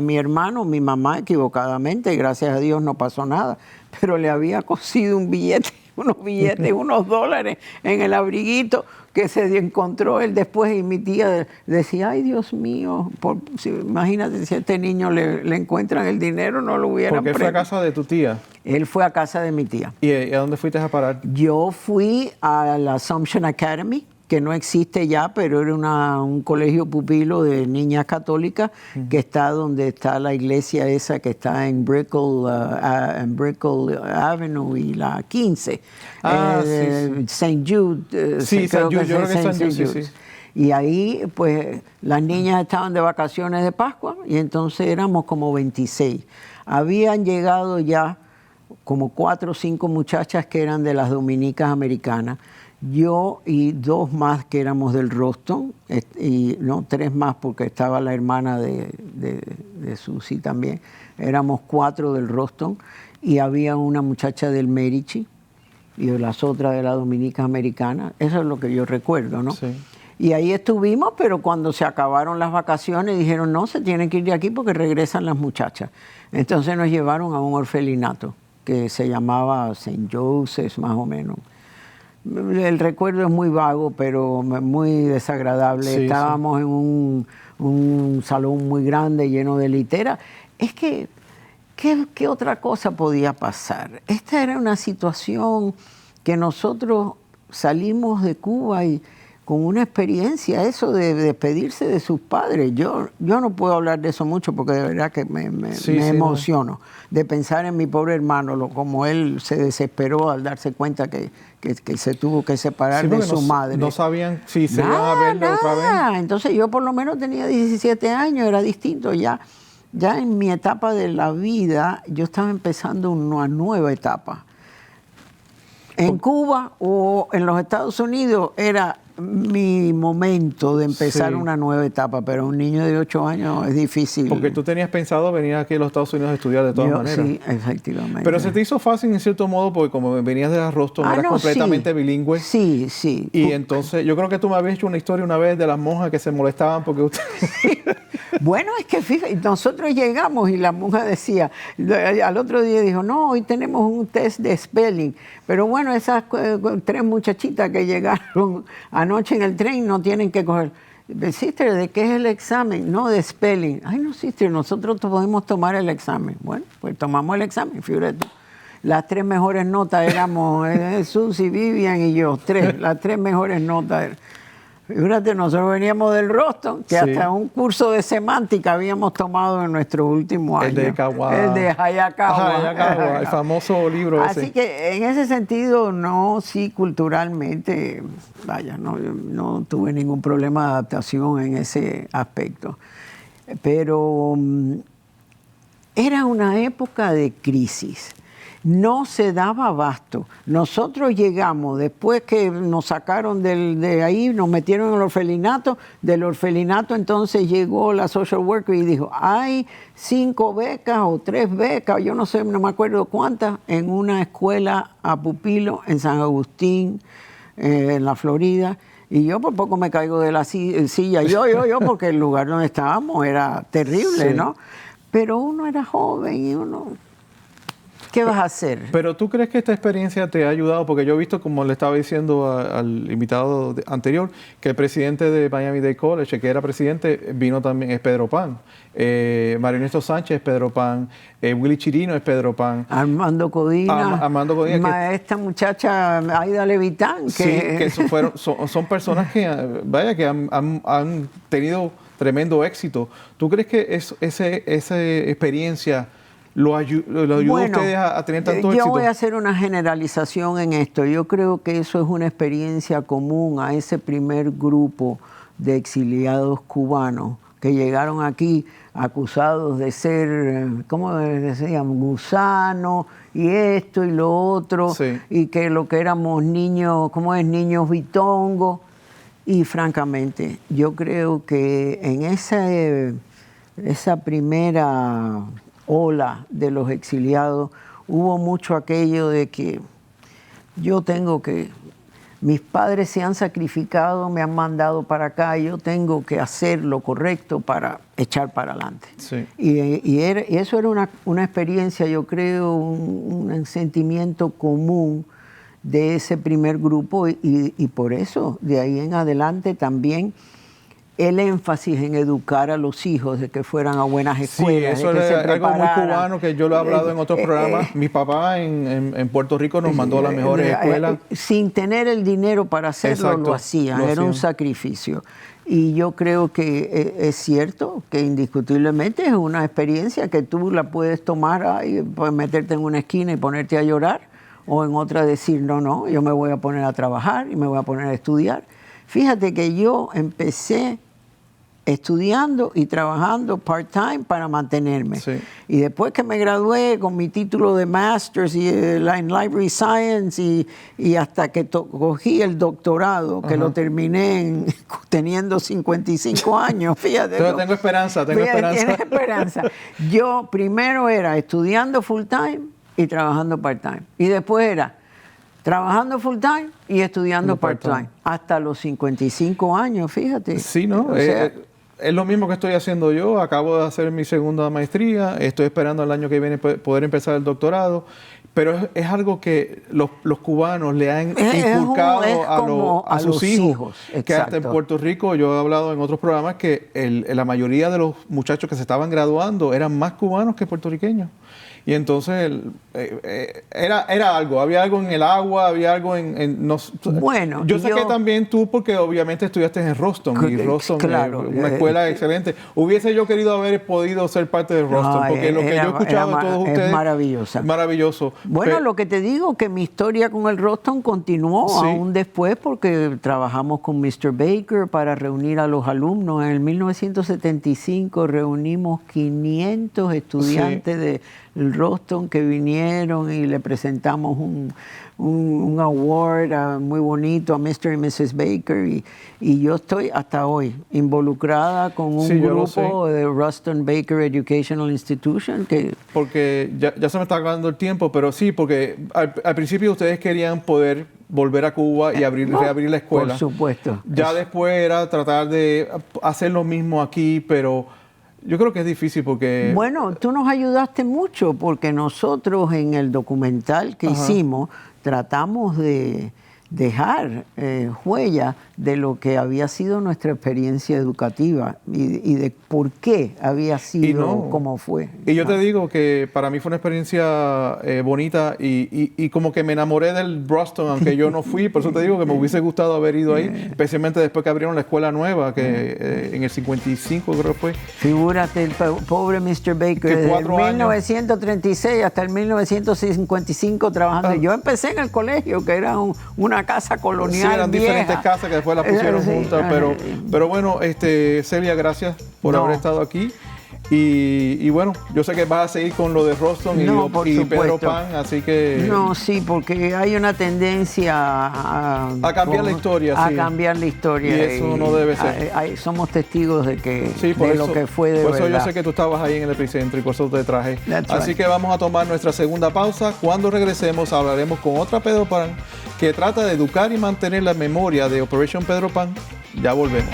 mi hermano, mi mamá equivocadamente, gracias a Dios no pasó nada, pero le había cosido unos dólares en el abriguito que se encontró él después y mi tía decía, ay Dios mío, imagínate si a este niño le encuentran el dinero, no lo hubieran ¿Por qué fue a casa de tu tía? Él fue a casa de mi tía. ¿Y a dónde fuiste a parar? Yo fui a la Assumption Academy, que no existe ya, pero era un colegio pupilo de niñas católicas que está donde está la iglesia esa que está en Brickell Avenue y la 15. St. Jude. Sí, St. Jude, yo creo que es St. Jude, sí. Y ahí, pues, las niñas estaban de vacaciones de Pascua y entonces éramos como 26. Habían llegado ya como 4 o 5 muchachas que eran de las dominicas americanas. Yo y 2 más que éramos del Roston, y no 3 más porque estaba la hermana de Susi también. Éramos 4 del Roston y había una muchacha del Medici y las otras de la Dominica Americana. Eso es lo que yo recuerdo, ¿no? Sí. Y ahí estuvimos, pero cuando se acabaron las vacaciones dijeron, no, se tienen que ir de aquí porque regresan las muchachas. Entonces nos llevaron a un orfelinato que se llamaba St. Joseph's, más o menos. El recuerdo es muy vago, pero muy desagradable. Sí, estábamos en un salón muy grande, lleno de literas. Es que, ¿qué otra cosa podía pasar? Esta era una situación que nosotros salimos de Cuba y con una experiencia, eso de despedirse de sus padres. Yo no puedo hablar de eso mucho porque de verdad que me emociono de pensar en mi pobre hermano, como él se desesperó al darse cuenta que se tuvo que separar de su madre. No sabían si se iban a verle otra vez. Entonces yo por lo menos tenía 17 años, era distinto ya. Ya en mi etapa de la vida yo estaba empezando una nueva etapa. En Cuba o en los Estados Unidos era mi momento de empezar una nueva etapa, pero un niño de 8 años es difícil. Porque tú tenías pensado venir aquí a los Estados Unidos a estudiar de todas maneras. Sí, efectivamente. Pero se te hizo fácil en cierto modo porque como venías de la Roston, eras completamente bilingüe. Sí, sí. Y entonces yo creo que tú me habías hecho una historia una vez de las monjas que se molestaban porque usted... Bueno, es que fíjate, nosotros llegamos y la monja decía, al otro día dijo, no, hoy tenemos un test de spelling. Pero bueno, esas 3 muchachitas que llegaron anoche en el tren no tienen que coger. Sister, ¿de qué es el examen? No, de spelling. Ay, no, sister, nosotros podemos tomar el examen. Bueno, pues tomamos el examen, fíjate. Las 3 mejores notas éramos Susi, Vivian y yo, las 3 mejores notas. Fíjate, nosotros veníamos del Roston, que Sí. hasta un curso de semántica habíamos tomado en nuestro último año. El de Cagua. El de Hayakawa. Hayakawa, el famoso libro ese. Así que en ese sentido, no, sí, culturalmente, vaya, no tuve ningún problema de adaptación en ese aspecto. Pero era una época de crisis. No se daba abasto. Nosotros llegamos, después que nos sacaron de ahí, nos metieron en el orfelinato. Del orfelinato entonces llegó la social worker y dijo, hay 5 becas o 3 becas, yo no sé, no me acuerdo cuántas, en una escuela a pupilo en San Agustín, en la Florida. Y yo por poco me caigo de la silla, yo, porque el lugar donde estábamos era terrible, Sí. ¿no? Pero uno era joven y uno... ¿Qué vas a hacer? Pero ¿tú crees que esta experiencia te ha ayudado? Porque yo he visto, como le estaba diciendo al invitado anterior, que el presidente de Miami-Dade College, el que era presidente, vino también, es Pedro Pan. Mario Ernesto Sánchez es Pedro Pan. Willy Chirino es Pedro Pan. Armando Codina. Armando Codina. Esta muchacha, Aida Levitán. Sí, que son personas que, vaya, que han tenido tremendo éxito. ¿Tú crees que esa experiencia lo ayudó a ustedes a tener tanto éxito? Yo voy a hacer una generalización en esto. Yo creo que eso es una experiencia común a ese primer grupo de exiliados cubanos que llegaron aquí acusados de ser, ¿cómo decían? Gusanos y esto y lo otro, Sí. y que lo que éramos niños, ¿cómo es? Niños bitongos. Y francamente, yo creo que en esa primera ola de los exiliados hubo mucho aquello de que mis padres se han sacrificado, me han mandado para acá, yo tengo que hacer lo correcto para echar para adelante. Sí. Y eso era una experiencia, yo creo, un sentimiento común de ese primer grupo y por eso, de ahí en adelante también, el énfasis en educar a los hijos, de que fueran a buenas escuelas. Sí, eso de que es se algo muy prepararan. cubano que yo lo he hablado en otros programas. Mi papá en Puerto Rico nos mandó a las mejores escuelas. Sin tener el dinero para hacerlo, Exacto, lo hacían, lo era un hacían. sacrificio. Y yo creo que es cierto que indiscutiblemente es una experiencia que tú la puedes tomar y puedes meterte en una esquina y ponerte a llorar, o en otra decir, no, yo me voy a poner a trabajar y me voy a poner a estudiar. Fíjate que yo empecé estudiando y trabajando part-time para mantenerme. Sí. Y después que me gradué con mi título de Masters y en Library Science y hasta que cogí el doctorado, que lo terminé teniendo 55 años, fíjate. Pero tengo esperanza, Tienes esperanza. Yo primero era estudiando full-time y trabajando part-time. Y después era trabajando full-time y estudiando part-time. Hasta los 55 años, fíjate. Sí, ¿no? O sea, Es lo mismo que estoy haciendo yo. Acabo de hacer mi segunda maestría. Estoy esperando el año que viene poder empezar el doctorado. Pero es algo que los cubanos le han inculcado a sus hijos. Que hasta en exacto. Puerto Rico, yo he hablado en otros programas que la mayoría de los muchachos que se estaban graduando eran más cubanos que puertorriqueños. Y entonces era algo, había algo en el agua, había algo Bueno, yo sé que también tú, porque obviamente estudiaste en Roston, y Roston claro, es una escuela excelente. Hubiese yo querido haber podido ser parte de Roston, porque lo que yo he escuchado de todos ustedes es maravillosa. es maravilloso. Bueno, lo que te digo, que mi historia con el Roston continuó Sí. aún después, porque trabajamos con Mr. Baker para reunir a los alumnos. En el 1975 reunimos 500 estudiantes del Roston que vinieron y le presentamos un award muy bonito a Mr. y Mrs. Baker, y yo estoy hasta hoy involucrada con un Sí, yo lo grupo de Ruston Baker Educational Institution que... Porque ya se me está acabando el tiempo, pero sí, porque al principio ustedes querían poder volver a Cuba y reabrir la escuela. Por supuesto. Ya después era tratar de hacer lo mismo aquí, pero yo creo que es difícil porque... Bueno, tú nos ayudaste mucho porque nosotros en el documental que hicimos tratamos de dejar huella de lo que había sido nuestra experiencia educativa y de por qué había sido como fue. Y yo te digo que para mí fue una experiencia bonita y como que me enamoré del Boston, aunque yo no fui, por eso te digo que me hubiese gustado haber ido ahí, especialmente después que abrieron la escuela nueva, que en el 55 creo que fue. Figúrate, el pobre Mr. Baker, desde el 1936 hasta el 1955 trabajando. Yo empecé en el colegio, que era una casa colonial. Sí, eran vieja. Diferentes casas que después las pusieron juntas, pero bueno, Celia, gracias por haber estado aquí. Y bueno, yo sé que vas a seguir con lo de Roston y Pedro Pan, así que... No, sí, porque hay una tendencia a cambiar la historia. A cambiar la historia. Y eso no debe ser. Somos testigos de que lo que fue de verdad. Por eso yo sé que tú estabas ahí en el epicentro y por eso te traje. Así que vamos a tomar nuestra segunda pausa. Cuando regresemos hablaremos con otra Pedro Pan que trata de educar y mantener la memoria de Operation Pedro Pan. Ya volvemos.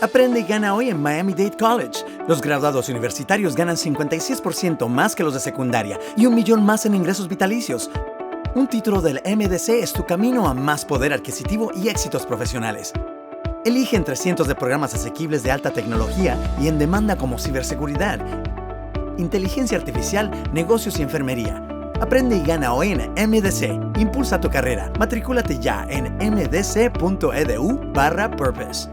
Aprende y gana hoy en Miami-Dade College. Los graduados universitarios ganan 56% más que los de secundaria y $1 millón más en ingresos vitalicios. Un título del MDC es tu camino a más poder adquisitivo y éxitos profesionales. Elige entre cientos de programas asequibles de alta tecnología y en demanda como ciberseguridad, inteligencia artificial, negocios y enfermería. Aprende y gana hoy en MDC. Impulsa tu carrera. Matricúlate ya en mdc.edu/purpose.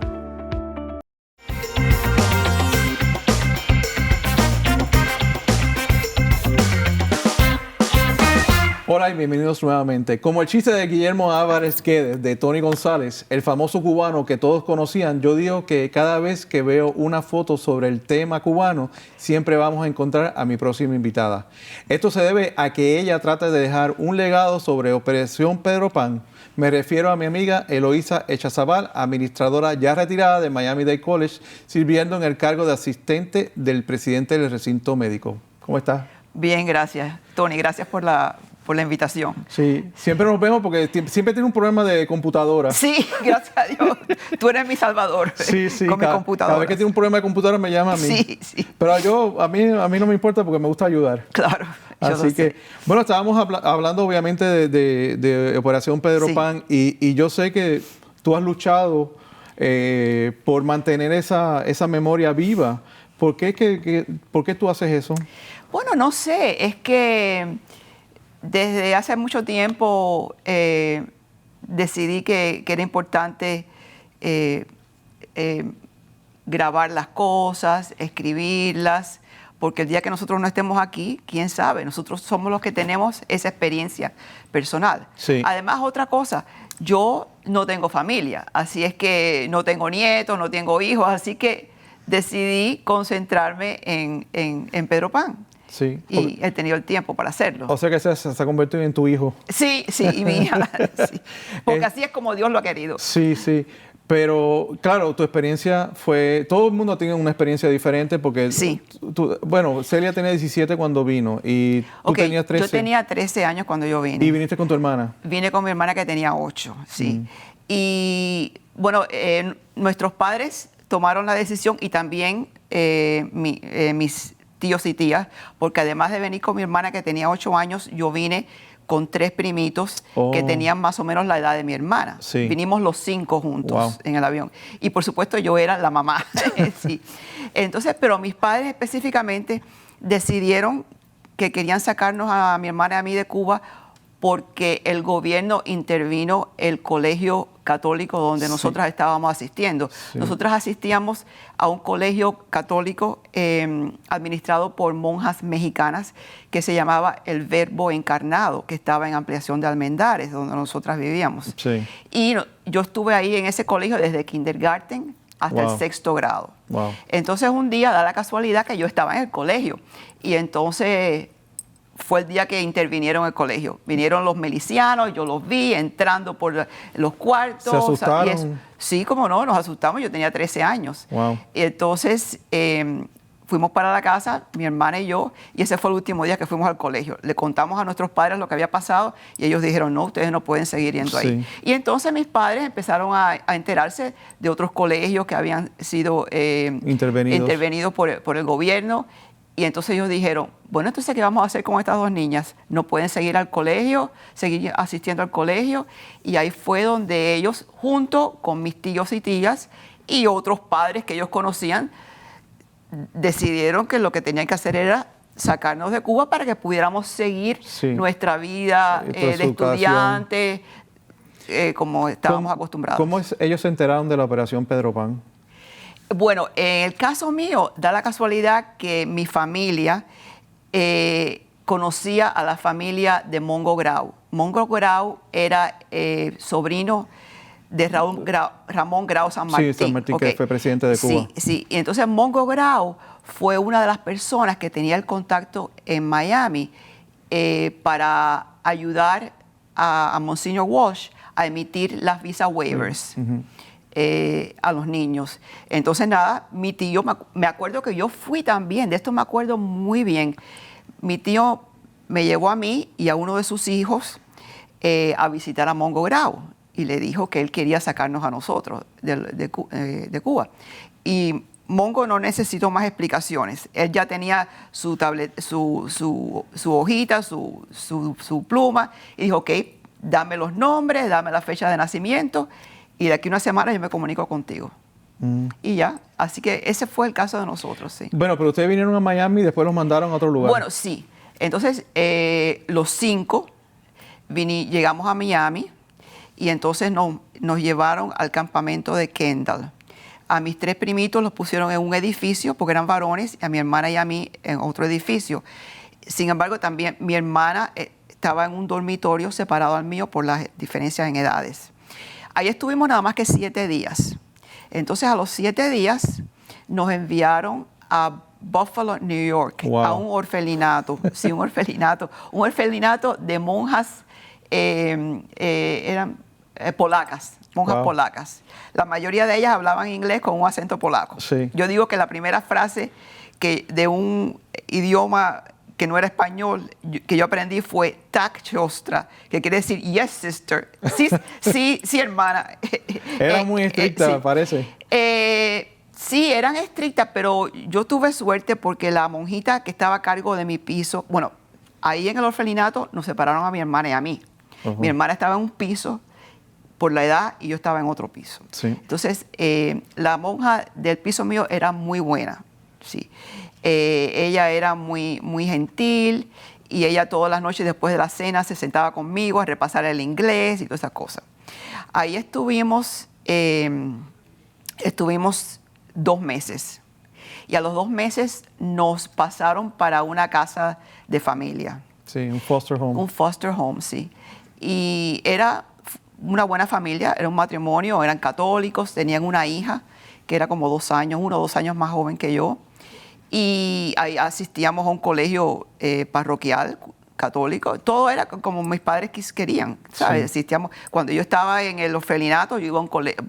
Hola y bienvenidos nuevamente. Como el chiste de Guillermo Álvarez Guedes, de Tony González, el famoso cubano que todos conocían, yo digo que cada vez que veo una foto sobre el tema cubano, siempre vamos a encontrar a mi próxima invitada. Esto se debe a que ella trata de dejar un legado sobre Operación Pedro Pan. Me refiero a mi amiga Eloísa Echazabal, administradora ya retirada de Miami-Dade College, sirviendo en el cargo de asistente del presidente del recinto médico. ¿Cómo estás? Bien, gracias, Tony. Gracias por la invitación. Sí, siempre nos vemos porque siempre tiene un problema de computadora. Sí, gracias a Dios. Tú eres mi salvador. Sí, con mi computadora. Cada vez que tiene un problema de computadora me llama a mí. Sí, sí. Pero a mí no me importa porque me gusta ayudar. Claro. Así que, bueno, estábamos hablando obviamente de Operación Pedro Pan y yo sé que tú has luchado por mantener esa memoria viva. ¿Por qué tú haces eso? Bueno, no sé, es que desde hace mucho tiempo decidí que era importante grabar las cosas, escribirlas, porque el día que nosotros no estemos aquí, quién sabe, nosotros somos los que tenemos esa experiencia personal. Sí. Además, otra cosa, yo no tengo familia, así es que no tengo nietos, no tengo hijos, así que decidí concentrarme en Pedro Pan. Sí. Y he tenido el tiempo para hacerlo. O sea que se ha convertido en tu hijo. Sí, y mi hija. Sí. Porque así es como Dios lo ha querido. Sí. Pero, claro, tu experiencia fue... Todo el mundo tiene una experiencia diferente porque... Sí. Bueno, Celia tenía 17 cuando vino y tú tenías 13. Yo tenía 13 años cuando yo vine. ¿Y viniste con tu hermana? Vine con mi hermana que tenía 8, sí. Y, bueno, nuestros padres tomaron la decisión y también mis tíos y tías, porque además de venir con mi hermana que tenía 8 años, yo vine con 3 primitos que tenían más o menos la edad de mi hermana. Sí. Vinimos los 5 juntos en el avión. Y por supuesto yo era la mamá. Sí. Entonces, pero mis padres específicamente decidieron que querían sacarnos a mi hermana y a mí de Cuba porque el gobierno intervino el colegio católico donde nosotras estábamos asistiendo. Sí. Nosotras asistíamos a un colegio católico administrado por monjas mexicanas que se llamaba El Verbo Encarnado, que estaba en Ampliación de Almendares, donde nosotras vivíamos. Sí. Y yo estuve ahí en ese colegio desde kindergarten hasta el 6º grado. Wow. Entonces un día da la casualidad que yo estaba en el colegio y entonces fue el día que intervinieron en el colegio. Vinieron los milicianos, yo los vi entrando por los cuartos. ¿Se asustaron? Sí, cómo no, nos asustamos. Yo tenía 13 años. Wow. Y entonces fuimos para la casa, mi hermana y yo, y ese fue el último día que fuimos al colegio. Le contamos a nuestros padres lo que había pasado y ellos dijeron, no, ustedes no pueden seguir yendo ahí. Y entonces mis padres empezaron a enterarse de otros colegios que habían sido intervenidos por el gobierno. Y entonces ellos dijeron, bueno, entonces, ¿qué vamos a hacer con estas dos niñas? No pueden seguir al colegio, seguir asistiendo al colegio. Y ahí fue donde ellos, junto con mis tíos y tías y otros padres que ellos conocían, decidieron que lo que tenían que hacer era sacarnos de Cuba para que pudiéramos seguir nuestra vida de estudiante, como estábamos acostumbrados. ¿Cómo ellos se enteraron de la Operación Pedro Pan? Bueno, en el caso mío, da la casualidad que mi familia conocía a la familia de Mongo Grau. Mongo Grau era sobrino de Ramón Grau San Martín. Sí, San Martín, que fue presidente de Cuba. Sí. Y entonces Mongo Grau fue una de las personas que tenía el contacto en Miami para ayudar a Monsignor Walsh a emitir las visa waivers a los niños. Entonces, nada, mi tío, me acuerdo que yo fui también, de esto me acuerdo muy bien. Mi tío me llevó a mí y a uno de sus hijos a visitar a Mongo Grau. Y le dijo que él quería sacarnos a nosotros de Cuba. Y Mongo no necesitó más explicaciones. Él ya tenía su hojita, su pluma, y dijo, ok, dame los nombres, dame la fecha de nacimiento, y de aquí a una semana yo me comunico contigo. Y ya, así que ese fue el caso de nosotros, sí. Bueno, pero ustedes vinieron a Miami y después los mandaron a otro lugar. Bueno, sí. Entonces, los 5 llegamos a Miami, y entonces nos llevaron al campamento de Kendall. A mis 3 primitos los pusieron en un edificio porque eran varones, a mi hermana y a mí en otro edificio. Sin embargo, también mi hermana estaba en un dormitorio separado al mío por las diferencias en edades. Ahí estuvimos nada más que 7 días. Entonces, a los 7 días nos enviaron a Buffalo, New York, a un orfelinato. Sí, un orfelinato de monjas, eran polacas, monjas polacas. La mayoría de ellas hablaban inglés con un acento polaco. Sí. Yo digo que la primera frase de un idioma que no era español, que yo aprendí fue tak siostra, que quiere decir yes sister. Sí, hermana. Era muy estricta, sí. parece. Sí, eran estrictas, pero yo tuve suerte porque la monjita que estaba a cargo de mi piso, bueno, ahí en el orfelinato nos separaron a mi hermana y a mí. Mi hermana estaba en un piso por la edad y yo estaba en otro piso. Sí. Entonces, la monja del piso mío era muy buena, sí. Ella era muy, muy gentil y ella todas las noches después de la cena se sentaba conmigo a repasar el inglés y todas esas cosas. Ahí estuvimos 2 meses y a los 2 meses nos pasaron para una casa de familia. Sí, un foster home. Un foster home, sí. Y era una buena familia, era un matrimonio, eran católicos, tenían una hija que era como 2 años, 1 o 2 años más joven que yo. Y ahí asistíamos a un colegio parroquial católico. Todo era como mis padres querían, ¿sabes? Sí. Asistíamos. Cuando yo estaba en el orfelinato, yo iba a un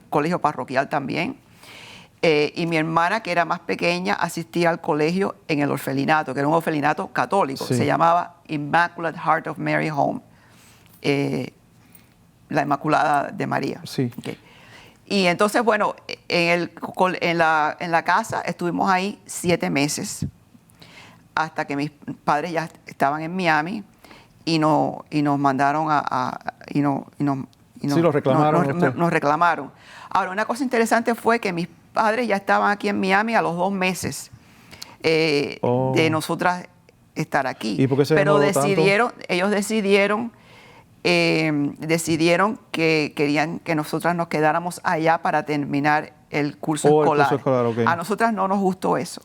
colegio parroquial también. Y mi hermana, que era más pequeña, asistía al colegio en el orfelinato, que era un orfelinato católico. Sí. Se llamaba Immaculate Heart of Mary Home. La Inmaculada de María. Sí. Okay. Y entonces, bueno, en la casa estuvimos ahí 7 meses hasta que mis padres ya estaban en Miami y nos mandaron Sí, los reclamaron. Nos reclamaron. Ahora, una cosa interesante fue que mis padres ya estaban aquí en Miami a los 2 meses de nosotras estar aquí. ¿Y por qué se Pero ellos decidieron que querían que nosotras nos quedáramos allá para terminar el curso escolar. El curso escolar, okay. A nosotras no nos gustó eso.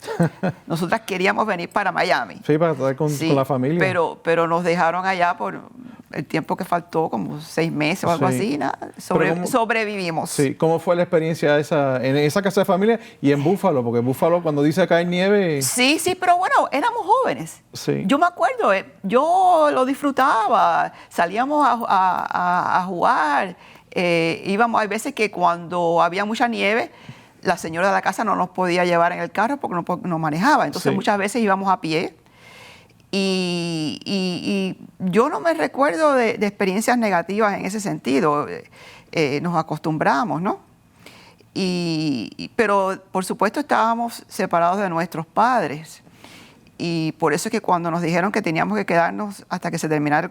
Nosotras queríamos venir para Miami. Sí, para estar con la familia. Pero nos dejaron allá por el tiempo que faltó, como 6 meses o algo así. Nada, sobrevivimos. Sí, ¿cómo fue la experiencia en esa casa de familia y en Búfalo? Porque en Búfalo, cuando dice cae nieve... Sí, pero bueno, éramos jóvenes. Sí. Yo me acuerdo, yo lo disfrutaba. Salíamos a jugar. Íbamos, hay veces que cuando había mucha nieve, la señora de la casa no nos podía llevar en el carro porque no manejaba. Entonces Sí. muchas veces íbamos a pie. Y yo no me recuerdo de experiencias negativas en ese sentido. Nos acostumbramos, ¿no? Pero por supuesto estábamos separados de nuestros padres. Y por eso es que cuando nos dijeron que teníamos que quedarnos hasta que se terminara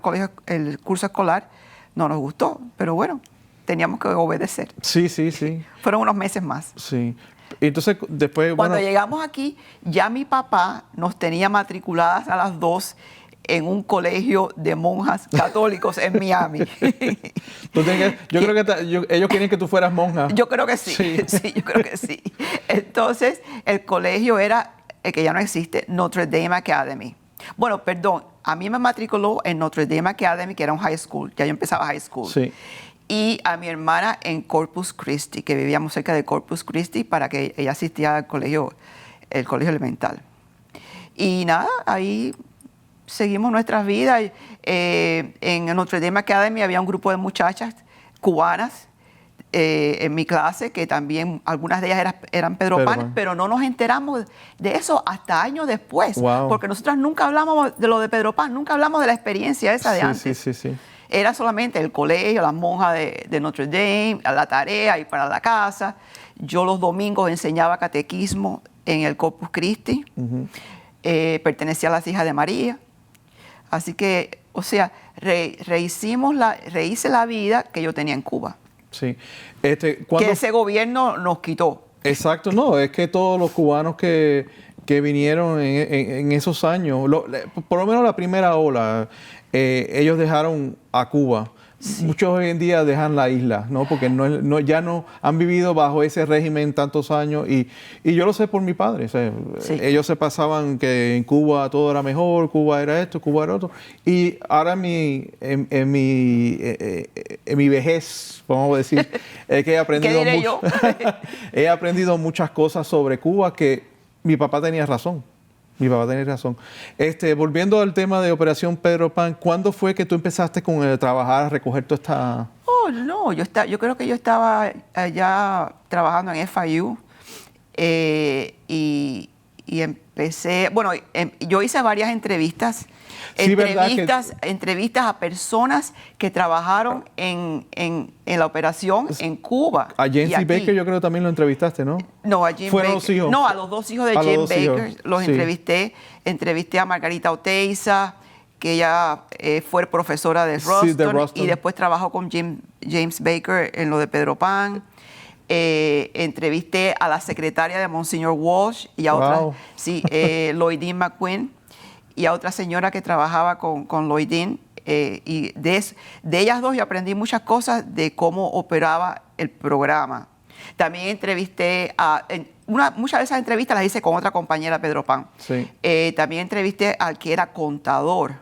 el curso escolar, no nos gustó. Pero bueno, teníamos que obedecer. Sí, sí, sí. Fueron unos meses más. Sí. Entonces, después, Cuando bueno, llegamos aquí, ya mi papá nos tenía matriculadas a las dos en un colegio de monjas católicos en Miami. yo creo que ellos quieren que tú fueras monja. Yo creo que sí, Sí. sí, yo creo que sí. Entonces, el colegio era, el que ya no existe, Notre Dame Academy. Bueno, perdón, a mí me matriculó en Notre Dame Academy, que era un high school, ya yo empezaba high school. Sí. Y a mi hermana en Corpus Christi, que vivíamos cerca de Corpus Christi, para que ella asistiera al colegio, el colegio elemental. Y nada, ahí seguimos nuestras vidas. En Notre Dame Academy había un grupo de muchachas cubanas en mi clase, que también algunas de ellas eran Pedro Pan, pero no nos enteramos de eso hasta años después, Wow. porque nosotras nunca hablamos de lo de Pedro Pan, nunca hablamos de la experiencia esa de antes. Sí, sí, sí. Era solamente el colegio, las monjas de Notre Dame, la tarea y para la casa. Yo los domingos enseñaba catequismo en el Corpus Christi. Pertenecía a las hijas de María. Así que, o sea, rehice la vida que yo tenía en Cuba. Sí. Que ese gobierno nos quitó. Exacto, no, es que todos los cubanos que vinieron en esos años, por lo menos la primera ola, ellos dejaron a Cuba. Sí. Muchos hoy en día dejan la isla, ¿no? Porque ya no han vivido bajo ese régimen tantos años. Y yo lo sé por mi padre. O sea, sí. Ellos se pasaban que en Cuba todo era mejor, Cuba era esto, Cuba era otro. Y ahora en mi vejez, vamos a decir, es que he aprendido ¿Qué diré yo? he aprendido muchas cosas sobre Cuba que mi papá tenía razón. Mi papá tenía razón. Volviendo al tema de Operación Pedro Pan, ¿cuándo fue que tú empezaste con trabajar, a recoger toda esta...? Oh, no, yo creo que yo estaba allá trabajando en FIU y empecé... Bueno, yo hice varias entrevistas. Sí, Entrevistas a personas que trabajaron en la operación en Cuba. A James y Baker yo creo que también lo entrevistaste, ¿no? No, a Jim ¿Fueron Baker. los hijos? No, a los dos hijos de Jim Baker los sí. entrevisté. Entrevisté a Margarita Oteiza, que ella fue profesora de Ruston, sí, de Ruston, y después trabajó con James Baker en lo de Pedro Pan. Entrevisté a la secretaria de Monsignor Walsh y a otra, sí, Lloydine McQueen, y a otra señora que trabajaba con Lloydine. Y de ellas dos yo aprendí muchas cosas de cómo operaba el programa. También entrevisté muchas de esas entrevistas las hice con otra compañera, Pedro Pan. Sí. También entrevisté al que era contador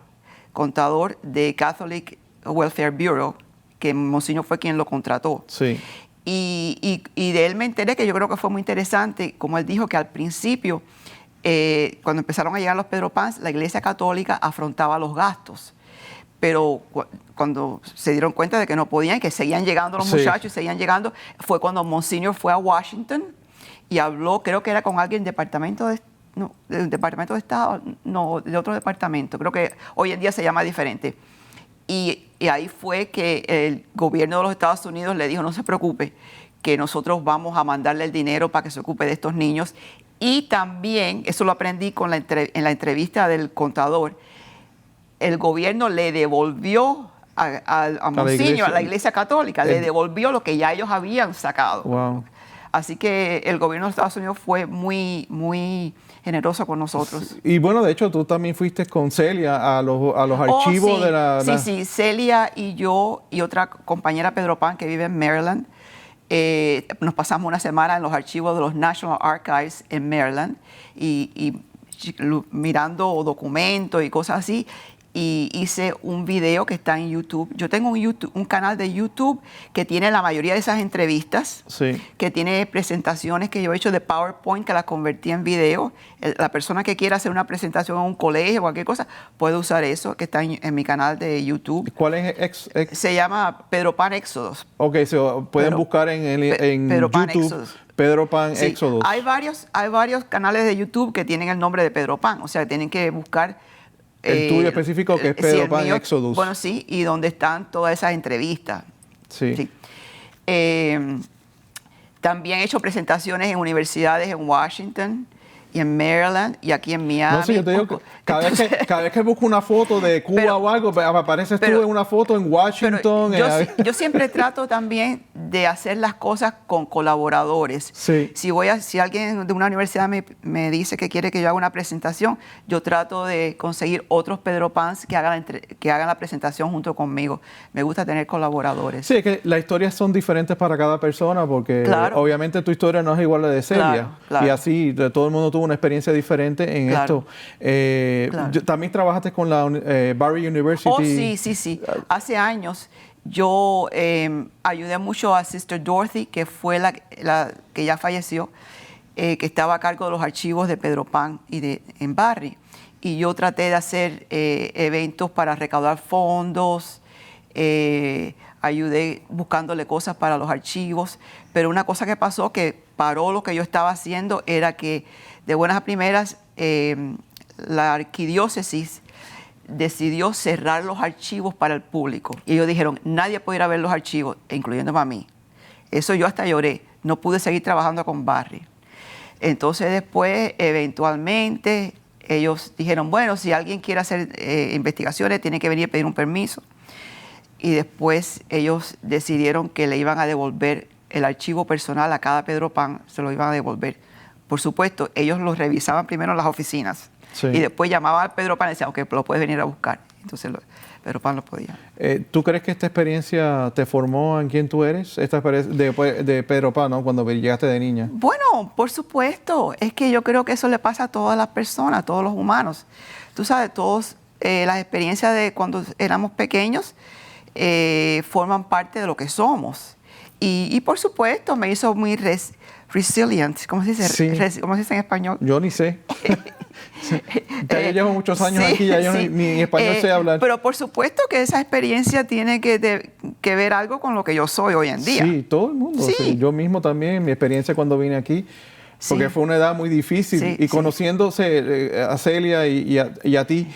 de Catholic Welfare Bureau, que Monsignor fue quien lo contrató. Sí. Y de él me enteré, que yo creo que fue muy interesante, como él dijo que al principio, cuando empezaron a llegar los Pedro Pans, la Iglesia Católica afrontaba los gastos. Pero cuando se dieron cuenta de que no podían y que seguían llegando los muchachos y seguían llegando, fue cuando Monsignor fue a Washington y habló, creo que era con alguien del Departamento de Estado, no, de otro departamento, creo que hoy en día se llama diferente. Y ahí fue que el gobierno de los Estados Unidos le dijo, no se preocupe, que nosotros vamos a mandarle el dinero para que se ocupe de estos niños. Y también, eso lo aprendí en la entrevista del contador, el gobierno le devolvió a Monsignor, a la Iglesia Católica, le devolvió lo que ya ellos habían sacado. Wow. Así que el gobierno de Estados Unidos fue muy, muy generoso con nosotros. Y bueno, de hecho, tú también fuiste con Celia a los archivos sí, de la... Sí, Celia y yo y otra compañera, Pedro Pan, que vive en Maryland, nos pasamos una semana en los archivos de los National Archives en Maryland y mirando documentos y cosas así. Y hice un video que está en YouTube. Yo tengo un canal de YouTube que tiene la mayoría de esas entrevistas, sí, que tiene presentaciones que yo he hecho de PowerPoint, que las convertí en video. La persona que quiera hacer una presentación en un colegio o cualquier cosa, puede usar eso, que está en mi canal de YouTube. ¿Cuál es? Se llama Pedro Pan Éxodos. Ok, pueden buscar en Pedro Pan YouTube Éxodos. Pedro Pan Sí, Exodus. hay varios canales de YouTube que tienen el nombre de Pedro Pan, o sea, tienen que buscar... El tuyo específico, que es sí, Pedro el Pan mío, Exodus. Bueno, sí, y donde están todas esas entrevistas. Sí. Sí. También he hecho presentaciones en universidades en Washington y en Maryland y aquí en Miami. No sé, yo te digo, cada vez que busco una foto de Cuba o algo, apareces tú en una foto en Washington. Yo siempre trato también de hacer las cosas con colaboradores. Sí. Si alguien de una universidad me dice que quiere que yo haga una presentación, yo trato de conseguir otros Pedro Pans que hagan la presentación junto conmigo. Me gusta tener colaboradores. Sí, es que las historias son diferentes para cada persona porque obviamente tu historia no es igual a la de Celia. Claro. Y así todo el mundo tuvo una experiencia diferente en esto. También trabajaste con la Barry University. Oh, sí. Hace años yo ayudé mucho a Sister Dorothy, que fue la que ya falleció, que estaba a cargo de los archivos de Pedro Pan en Barry. Y yo traté de hacer eventos para recaudar fondos, ayudé buscándole cosas para los archivos, pero una cosa que pasó que paró lo que yo estaba haciendo era que de buenas a primeras la arquidiócesis decidió cerrar los archivos para el público. Y ellos dijeron, nadie puede ir a ver los archivos, incluyéndome a mí. Eso yo hasta lloré. No pude seguir trabajando con Barry. Entonces después, eventualmente, ellos dijeron, bueno, si alguien quiere hacer investigaciones, tiene que venir a pedir un permiso. Y después ellos decidieron que le iban a devolver el archivo personal a cada Pedro Pan, se lo iban a devolver. Por supuesto, ellos lo revisaban primero en las oficinas. Sí. Y después llamaban al Pedro Pan y decían, ok, lo puedes venir a buscar. Entonces Pedro Pan lo podía. ¿Tú crees que esta experiencia te formó en quién tú eres? Esta experiencia de Pedro Pan, ¿no? Cuando llegaste de niña. Bueno, por supuesto. Es que yo creo que eso le pasa a todas las personas, a todos los humanos. Tú sabes, todas las experiencias de cuando éramos pequeños forman parte de lo que somos. Y por supuesto, me hizo muy resilient. ¿Cómo se dice? Sí. ¿Cómo se dice en español? Yo ni sé. Ya yo llevo muchos años aquí, ya yo ni en español sé hablar. Pero por supuesto que esa experiencia tiene que ver algo con lo que yo soy hoy en día. Sí, todo el mundo. Sí. Sí, yo mismo también, mi experiencia cuando vine aquí, porque fue una edad muy difícil. Y conociéndose a Celia y a ti,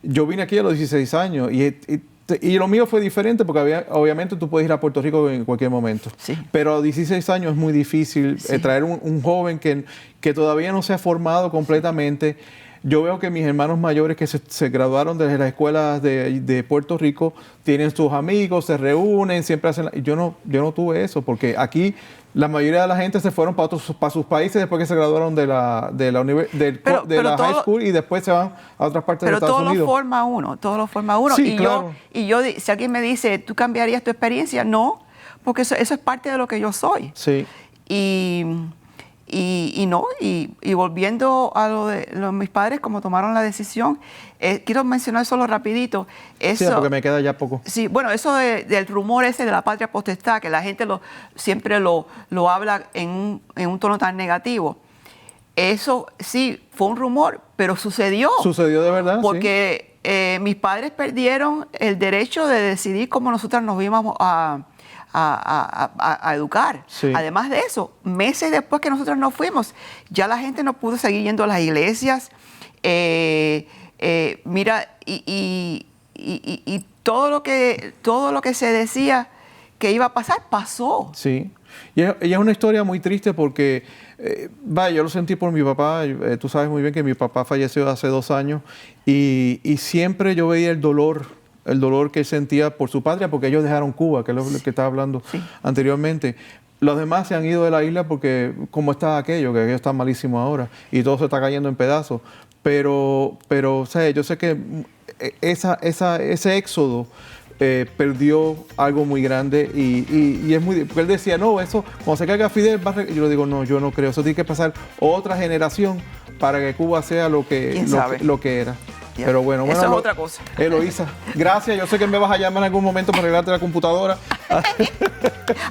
yo vine aquí a los 16 años y lo mío fue diferente porque obviamente tú puedes ir a Puerto Rico en cualquier momento. Sí. Pero a 16 años es muy difícil traer un joven que todavía no se ha formado completamente. Yo veo que mis hermanos mayores que se graduaron de las escuelas de Puerto Rico tienen sus amigos, se reúnen, siempre hacen... Yo no tuve eso porque aquí la mayoría de la gente se fueron para sus países después que se graduaron de la high school y después se van a otras partes de Estados Unidos. Pero todo lo forma uno. Sí, claro. Si alguien me dice, ¿tú cambiarías tu experiencia? No, porque eso es parte de lo que yo soy. Sí. Y volviendo a lo de mis padres, como tomaron la decisión, quiero mencionar solo rapidito. Eso, sí, porque me queda ya poco. Sí, bueno, eso del rumor ese de la patria potestad, que la gente siempre lo habla en un tono tan negativo. Eso sí, fue un rumor, pero sucedió. Sucedió de verdad, porque mis padres perdieron el derecho de decidir cómo nosotros nos íbamos a educar. Sí. Además de eso, meses después que nosotros nos fuimos, ya la gente no pudo seguir yendo a las iglesias. Mira, y todo lo que se decía que iba a pasar, pasó. Sí. Y es una historia muy triste porque, yo lo sentí por mi papá. Tú sabes muy bien que mi papá falleció hace 2 años y siempre yo veía el dolor que él sentía por su patria, porque ellos dejaron Cuba, que es lo que estaba hablando anteriormente. Los demás se han ido de la isla porque como está aquello, que aquello está malísimo ahora y todo se está cayendo en pedazos. Pero o sea, yo sé que ese éxodo perdió algo muy grande y es muy... Porque él decía, no, eso, cuando se caiga Fidel, yo le digo, no, yo no creo. Eso tiene que pasar otra generación para que Cuba sea lo que era. Yeah. Pero bueno, eso es otra cosa. Eloísa, gracias. Yo sé que me vas a llamar en algún momento para arreglarte la computadora.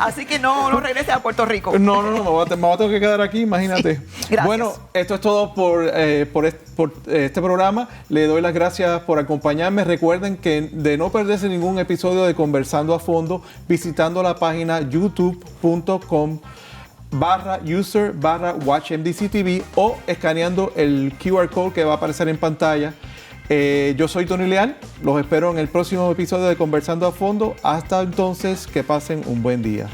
Así que no regreses a Puerto Rico. No, me voy a tener que quedar aquí, imagínate. Sí, gracias. Bueno, esto es todo por este programa. Le doy las gracias por acompañarme. Recuerden que de no perderse ningún episodio de Conversando a Fondo, visitando la página youtube.com facebook.com/user/watchmdctv o escaneando el QR code que va a aparecer en pantalla. Yo soy Tony Leal, los espero en el próximo episodio de Conversando a Fondo. Hasta entonces, que pasen un buen día.